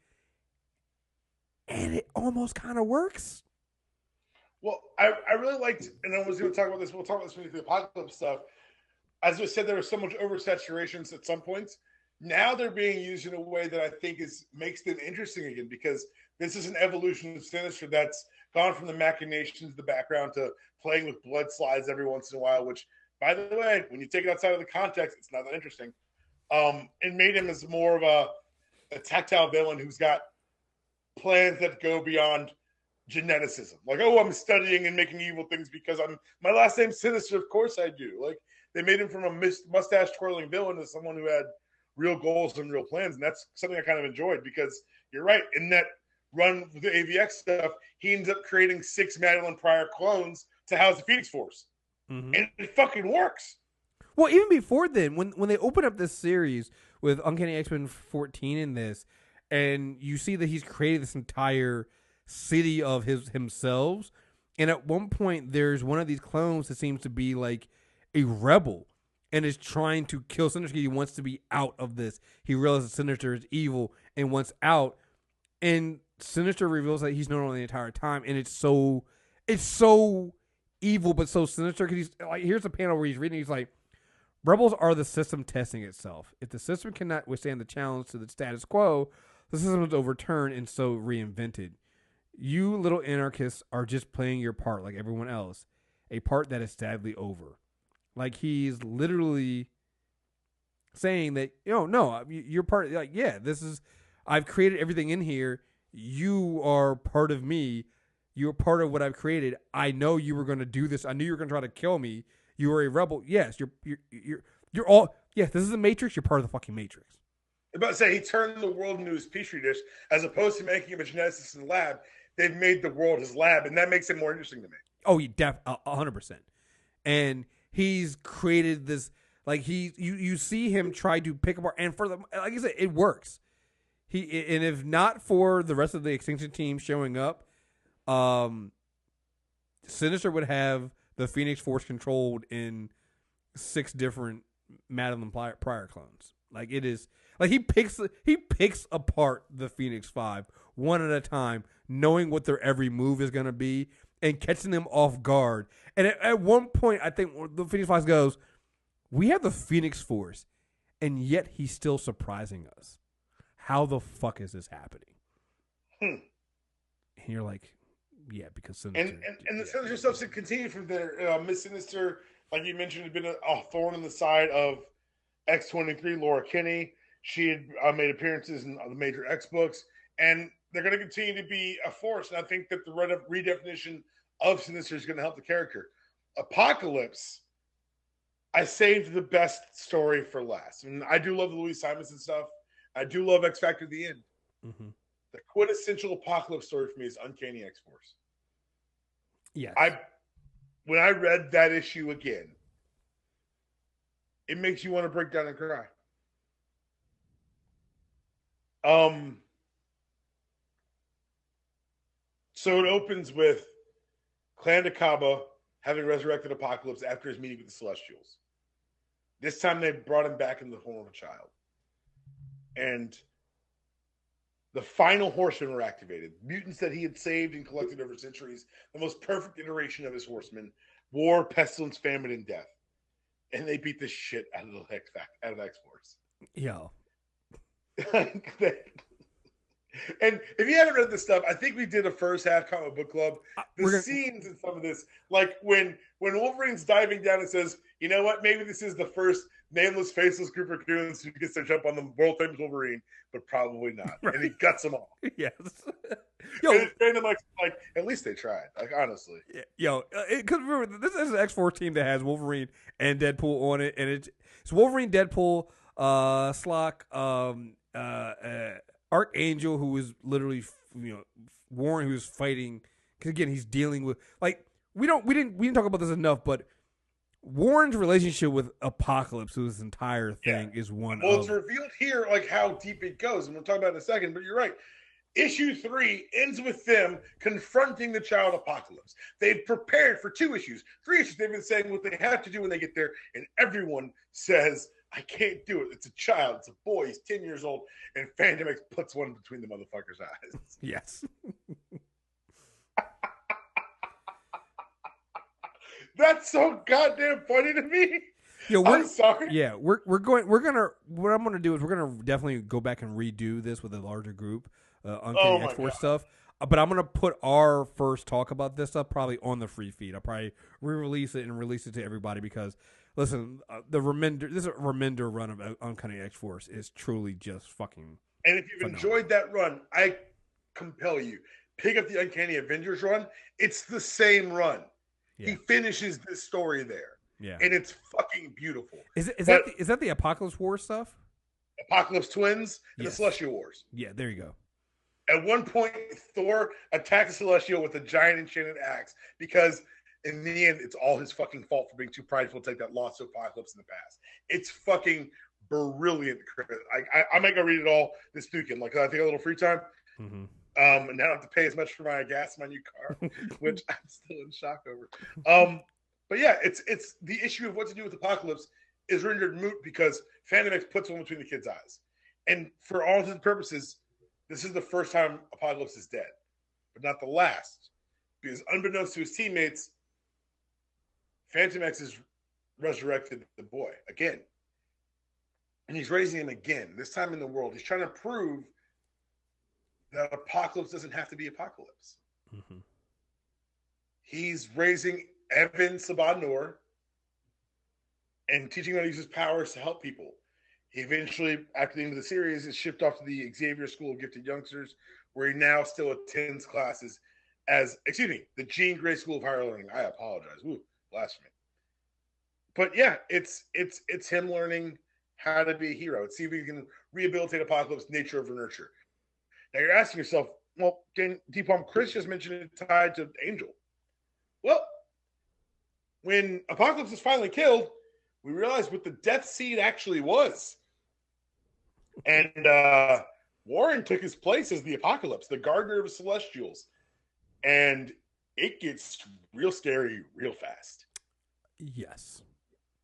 A: and it almost kind of works.
B: Well, I really liked, and I was going to talk about this. We'll talk about this with the Apocalypse stuff. As I said, there was so much oversaturation at some points. Now they're being used in a way that I think makes them interesting again because this is an evolution of Sinister that's gone from the machinations, the background, to playing with blood slides every once in a while, which, by the way, when you take it outside of the context, it's not that interesting. It made him as more of a tactile villain who's got plans that go beyond geneticism. Like, oh, I'm studying and making evil things because my last name's Sinister. Of course I do. Like, they made him from a mustache twirling villain to someone who had real goals and real plans. And that's something I kind of enjoyed because you're right. In that run with the AVX stuff, he ends up creating 6 Madeline Pryor clones to house the Phoenix Force. Mm-hmm. And it fucking works.
A: Well, even before then, when they open up this series with Uncanny X-Men 14 in this, and you see that he's created this entire city of himself, and at one point there's one of these clones that seems to be like a rebel and is trying to kill Sinister. He wants to be out of this. He realizes Sinister is evil and wants out, and Sinister reveals that he's known all the entire time, and it's so evil but so sinister because he's like, here's a panel where he's reading, he's like, rebels are the system testing itself. If the system cannot withstand the challenge to the status quo, the system is overturned and so reinvented. You little anarchists are just playing your part like everyone else, a part that is sadly over. Like, he's literally saying that, no, you're part, like, yeah, this is, I've created everything in here. You are part of me. You're part of what I've created. I know you were going to do this. I knew you were going to try to kill me. You were a rebel. Yes, you're all, yes, this is the Matrix. You're part of the fucking Matrix.
B: I'm about to say, he turned the world into his petri dish as opposed to making him a geneticist in the lab. They've made the world his lab, and that makes it more interesting to me.
A: Oh, 100%. And he's created this, like, you see him try to pick apart, and for the, like I said, it works. And if not for the rest of the Extinction Team showing up, Sinister would have the Phoenix Force controlled in 6 different Madeline Pryor clones. Like, it is, like, he picks apart the Phoenix Five one at a time, knowing what their every move is going to be and catching them off guard. And at one point, I think the Phoenix Five goes, we have the Phoenix Force, and yet he's still surprising us. How the fuck is this happening? And you're like, yeah, because Sinister.
B: And the Sinister stuff should continue from there. Miss Sinister, like you mentioned, had been a thorn in the side of X-23, Laura Kinney. She had made appearances in the major X books, and they're going to continue to be a force. And I think that the redefinition of Sinister is going to help the character. Apocalypse, I saved the best story for last. And I do love the Louise Simonson stuff. I do love X Factor at the end. Mm-hmm. The quintessential Apocalypse story for me is Uncanny X-Force.
A: Yes.
B: When I read that issue again, it makes you want to break down and cry. So it opens with Clan Dakaba having resurrected Apocalypse after his meeting with the Celestials. This time they brought him back in the form of a child. And the final horsemen were activated. Mutants that he had saved and collected over centuries. The most perfect iteration of his horsemen. War, pestilence, famine, and death. And they beat the shit out of the X-Force.
A: Yo.
B: And if you haven't read this stuff, I think we did a first half comic book club. The scenes in some of this, like when Wolverine's diving down and says, you know what, maybe this is the first nameless, faceless group of goons who gets to jump on the world famous Wolverine, but probably not. Right. And he guts them all.
A: Yes.
B: Yo, and like, at least they tried. Like, honestly.
A: Yo, because remember, this is an X-Force team that has Wolverine and Deadpool on it, and it's Wolverine, Deadpool, Slock, Archangel, who is literally, Warren, who's fighting. Because again, he's dealing with we didn't talk about this enough, but Warren's relationship with Apocalypse, through this entire thing, is one.
B: Well, it's revealed here, like how deep it goes, and we'll talk about it in a second. But you're right. Issue 3 ends with them confronting the child Apocalypse. They've prepared for 2 issues, 3 issues. They've been saying what they have to do when they get there, and everyone says, I can't do it. It's a child. It's a boy. He's 10 years old. And Phantom X puts one between the motherfucker's eyes.
A: Yes.
B: That's so goddamn funny to me.
A: Yo,
B: I'm sorry.
A: Yeah, what I'm gonna do is we're gonna definitely go back and redo this with a larger group, Uncanny X-Force stuff. But I'm gonna put our first talk about this stuff probably on the free feed. I'll probably re-release it and release it to everybody because listen, this Remender run of Uncanny X-Force is truly just fucking.
B: And if you've enjoyed that run, I compel you, pick up the Uncanny Avengers run. It's the same run. Yeah. He finishes this story there.
A: Yeah.
B: And it's fucking beautiful.
A: Is that the Apocalypse War stuff?
B: Apocalypse Twins and the Celestial Wars.
A: Yeah, there you go.
B: At one point, Thor attacks Celestial with a giant enchanted axe because in the end, it's all his fucking fault for being too prideful to take that loss to Apocalypse in the past. It's fucking brilliant. I might go read it all this weekend. Like, I think a little free time.
A: Mm-hmm.
B: And now I don't have to pay as much for my gas in my new car, which I'm still in shock over. But yeah, it's the issue of what to do with Apocalypse is rendered moot because Phantom X puts one between the kid's eyes. And for all intents and purposes, this is the first time Apocalypse is dead, but not the last. Because unbeknownst to his teammates, Phantom X has resurrected the boy again. And he's raising him again, this time in the world. He's trying to prove that Apocalypse doesn't have to be Apocalypse.
A: Mm-hmm.
B: He's raising Evan Saban-Nur and teaching him how to use his powers to help people. He eventually, after the end of the series, is shipped off to the Xavier School of Gifted Youngsters, where he now still attends classes the Jean Grey School of Higher Learning. I apologize. Ooh, blasphemy. But yeah, it's him learning how to be a hero. It's see if he can rehabilitate Apocalypse, nature over nurture. Now you're asking yourself, well, D-Palm, Chris just mentioned it tied to Angel. Well, when Apocalypse is finally killed, we realized what the Death Seed actually was. And Warren took his place as the Apocalypse, the Gardener of Celestials. And it gets real scary real fast.
A: Yes.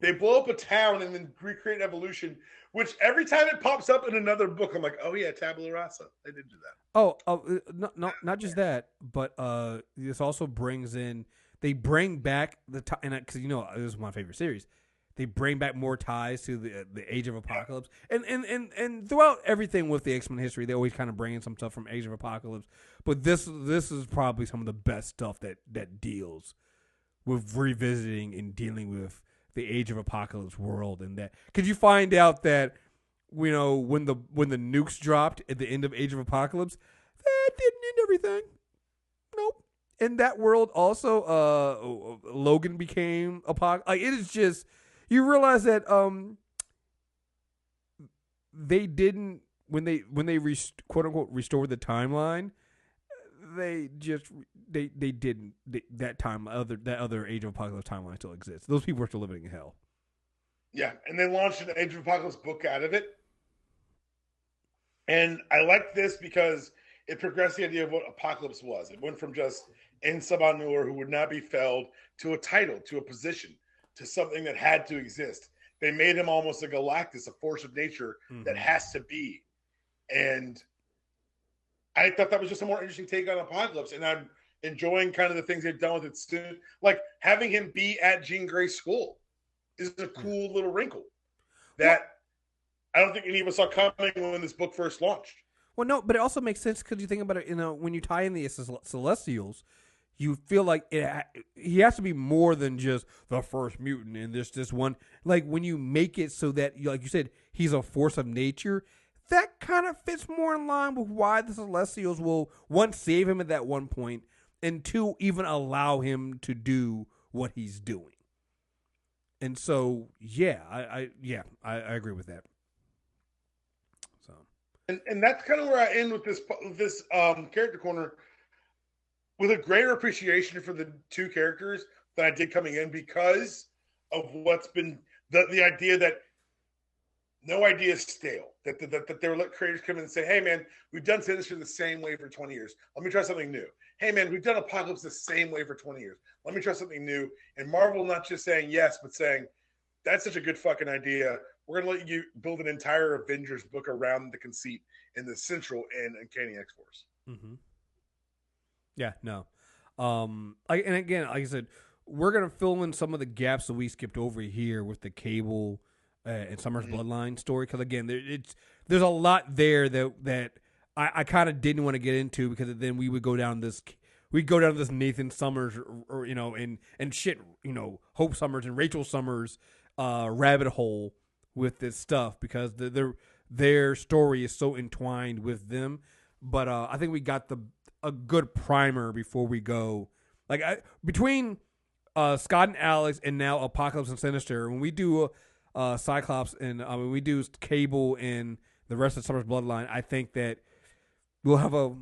B: They blow up a town and then recreate evolution, which every time it pops up in another book, I'm like, oh yeah, Tabula Rasa. They did do that.
A: Not just that, but this also brings in, they bring back the time, and because this is my favorite series. They bring back more ties to the Age of Apocalypse, and throughout everything with the X-Men history, they always kind of bring in some stuff from Age of Apocalypse. But this is probably some of the best stuff that deals with revisiting and dealing with the Age of Apocalypse world, and that because you find out that when the nukes dropped at the end of Age of Apocalypse, that didn't end everything. Nope. In that world, also, Logan became Apocalypse. Like, it is just. You realize that they didn't when they quote unquote restored the timeline. They didn't that other Age of Apocalypse timeline still exists. Those people are still living in hell.
B: Yeah, and they launched an Age of Apocalypse book out of it, and I like this because it progressed the idea of what Apocalypse was. It went from just En Saban-Nur, who would not be felled, to a title, to a position, to something that had to exist. they made him almost a Galactus, a force of nature that has to be. And I thought that was just a more interesting take on Apocalypse, and I'm enjoying kind of the things they've done with it soon. Like having him be at Jean Grey's school is a cool little wrinkle that I don't think any of us saw coming when this book first launched.
A: Well, no, but it also makes sense because you think about it. When you tie in the Celestials, you feel like he has to be more than just the first mutant in this one. Like when you make it so that, like you said, he's a force of nature, that kind of fits more in line with why the Celestials will, one, save him at that one point, and two, even allow him to do what he's doing. And so, yeah, I agree with that. So,
B: and that's kind of where I end with this character corner, with a greater appreciation for the two characters than I did coming in, because of what's been the idea that no idea is stale. That they were let creators come in and say, "Hey, man, we've done Sinister the same way for 20 years. Let me try something new. Hey, man, we've done Apocalypse the same way for 20 years. Let me try something new." And Marvel not just saying yes, but saying, "That's such a good fucking idea. We're going to let you build an entire Avengers book around the conceit in the Central and Uncanny X-Force."
A: Mm-hmm. Yeah, no. And again, like I said, we're going to fill in some of the gaps that we skipped over here with the Cable and Summers bloodline story. Because again, there's a lot there that I kind of didn't want to get into, because then we would go down this Nathan Summers or and shit, Hope Summers and Rachel Summers rabbit hole with this stuff, because their story is so entwined with them. But I think we got a good primer before we go. Like between Scott and Alex and now Apocalypse and Sinister, when we do Cyclops and when we do Cable and the rest of Summers bloodline, I think that we'll have a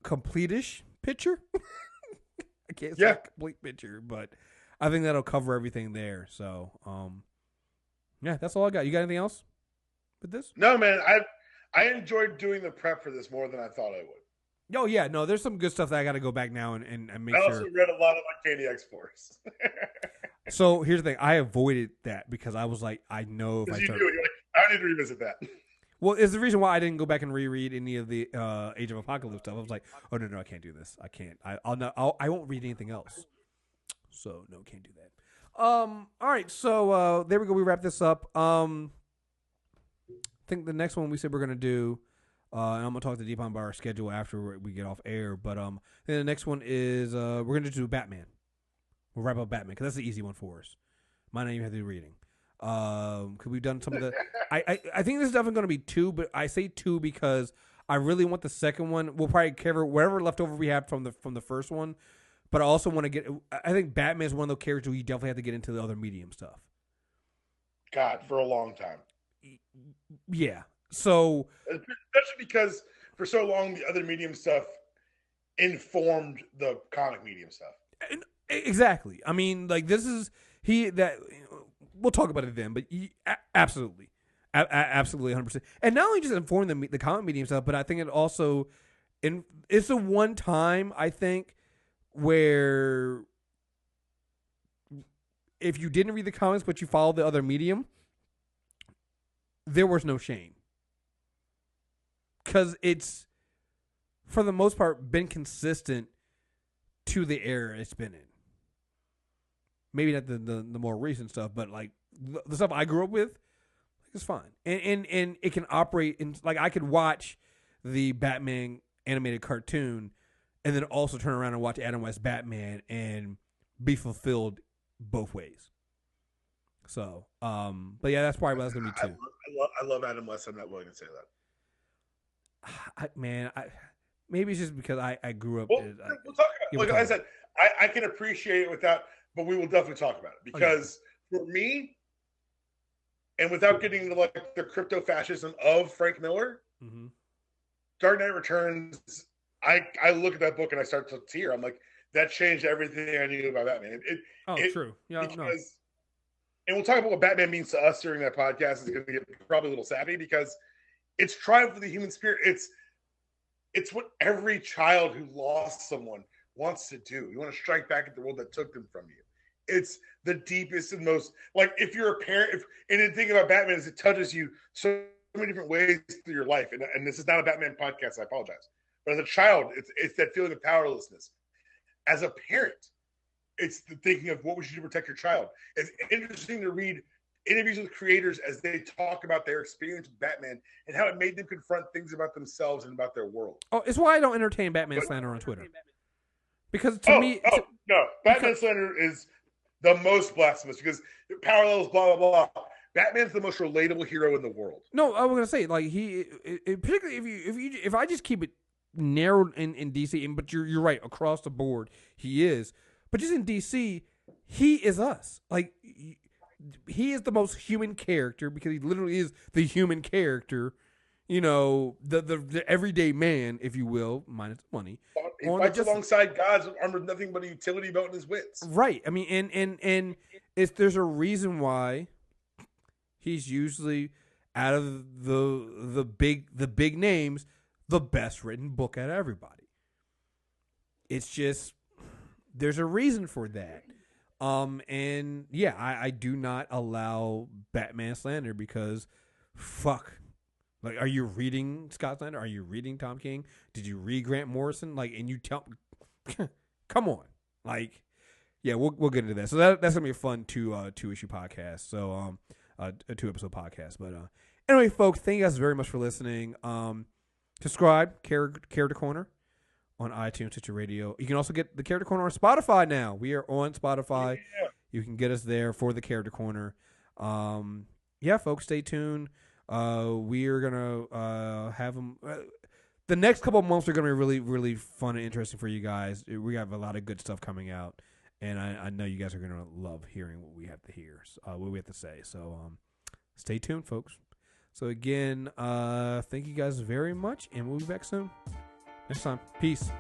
A: complete-ish picture. I can't say complete picture, but I think that'll cover everything there. So, yeah, that's all I got. You got anything else with this?
B: No, man. I enjoyed doing the prep for this more than I thought I would.
A: Oh, yeah. No, there's some good stuff that I got to go back now and make sure.
B: I also read a lot of Uncanny X-Force.
A: So here's the thing. I avoided that because I was like, I know if I start.
B: You're like, I need to revisit that.
A: Well, it's the reason why I didn't go back and reread any of the Age of Apocalypse stuff. I was like, oh, no, I can't do this. I can't. I won't read anything else. So, no, can't do that. All right. So, there we go. We wrap this up. I think the next one we said we're going to do, and I'm going to talk to Deepan about our schedule after we get off air. But then the next one is we're going to do Batman. We'll wrap up Batman because that's the easy one for us. Might not even have to do reading. Because we've done some of the. I think this is definitely going to be 2, but I say 2 because I really want the second one. We'll probably cover whatever leftover we have from the first one, but I also want to get. I think Batman is one of those characters we definitely have to get into the other medium stuff.
B: God, for a long time.
A: Yeah. So
B: especially because for so long the other medium stuff informed the comic medium stuff.
A: Exactly. I mean, like this is we'll talk about it then, but absolutely, absolutely, 100%. And not only just inform the comic medium stuff, but I think it also, it's the one time I think where if you didn't read the comics but you followed the other medium, there was no shame, because it's for the most part been consistent to the era it's been in. Maybe not the more recent stuff, but like the stuff I grew up with, it's fine. And it can operate in, like, I could watch the Batman animated cartoon and then also turn around and watch Adam West Batman and be fulfilled both ways. So, but yeah, that's probably what that's going to be too.
B: I love Adam West. I'm not willing to say that.
A: Maybe it's just because I grew up.
B: We'll talk about it. Like I said, I can appreciate it without, but we will definitely talk about it because for me, and without getting to like the crypto fascism of Frank Miller, Dark Knight Returns, I look at that book and I start to tear. I'm like, that changed everything I knew about Batman.
A: True. Yeah,
B: because, and we'll talk about what Batman means to us during that podcast. It's going to get probably a little sappy because it's triumph of the human spirit. It's what every child who lost someone wants to do. You want to strike back at the world that took them from you. It's the deepest and most, like, if you're a parent, and the thing about Batman is it touches you so many different ways through your life. And this is not a Batman podcast, I apologize. But as a child, it's that feeling of powerlessness. As a parent, it's the thinking of what would you do to protect your child. It's interesting to read interviews with creators as they talk about their experience with Batman and how it made them confront things about themselves and about their world.
A: Oh, it's why I don't entertain Batman slander on Twitter. Because to me...
B: No. Batman slander is the most blasphemous because it parallels blah, blah, blah. Batman's the most relatable hero in the world.
A: No, I was going to say, like, particularly if I just keep it narrowed in DC, but you're right, across the board, he is. But just in DC, he is us. Like... He is the most human character because he literally is the human character, you know, the everyday man, if you will, minus money.
B: He fights alongside gods armed with nothing but a utility belt and his wits.
A: Right. I mean, and there's a reason why he's usually out of the big names, the best written book out of everybody. It's just there's a reason for that. And yeah, I do not allow Batman slander because fuck. Like, are you reading Scott Snyder? Are you reading Tom King? Did you read Grant Morrison? Like, and you tell come on. Like, yeah, we'll get into that. So that's gonna be a fun two issue podcast. So a 2-episode podcast. But anyway, folks, thank you guys very much for listening. Subscribe, Character Corner on iTunes, Stitcher Radio. You can also get the Character Corner on Spotify now. We are on Spotify. Yeah. You can get us there for the Character Corner. Yeah, folks, stay tuned. We are going to have them. The next couple of months are going to be really, really fun and interesting for you guys. We have a lot of good stuff coming out, and I know you guys are going to love hearing what we have to hear, what we have to say. So stay tuned, folks. So again, thank you guys very much, and we'll be back soon. Next time. Peace.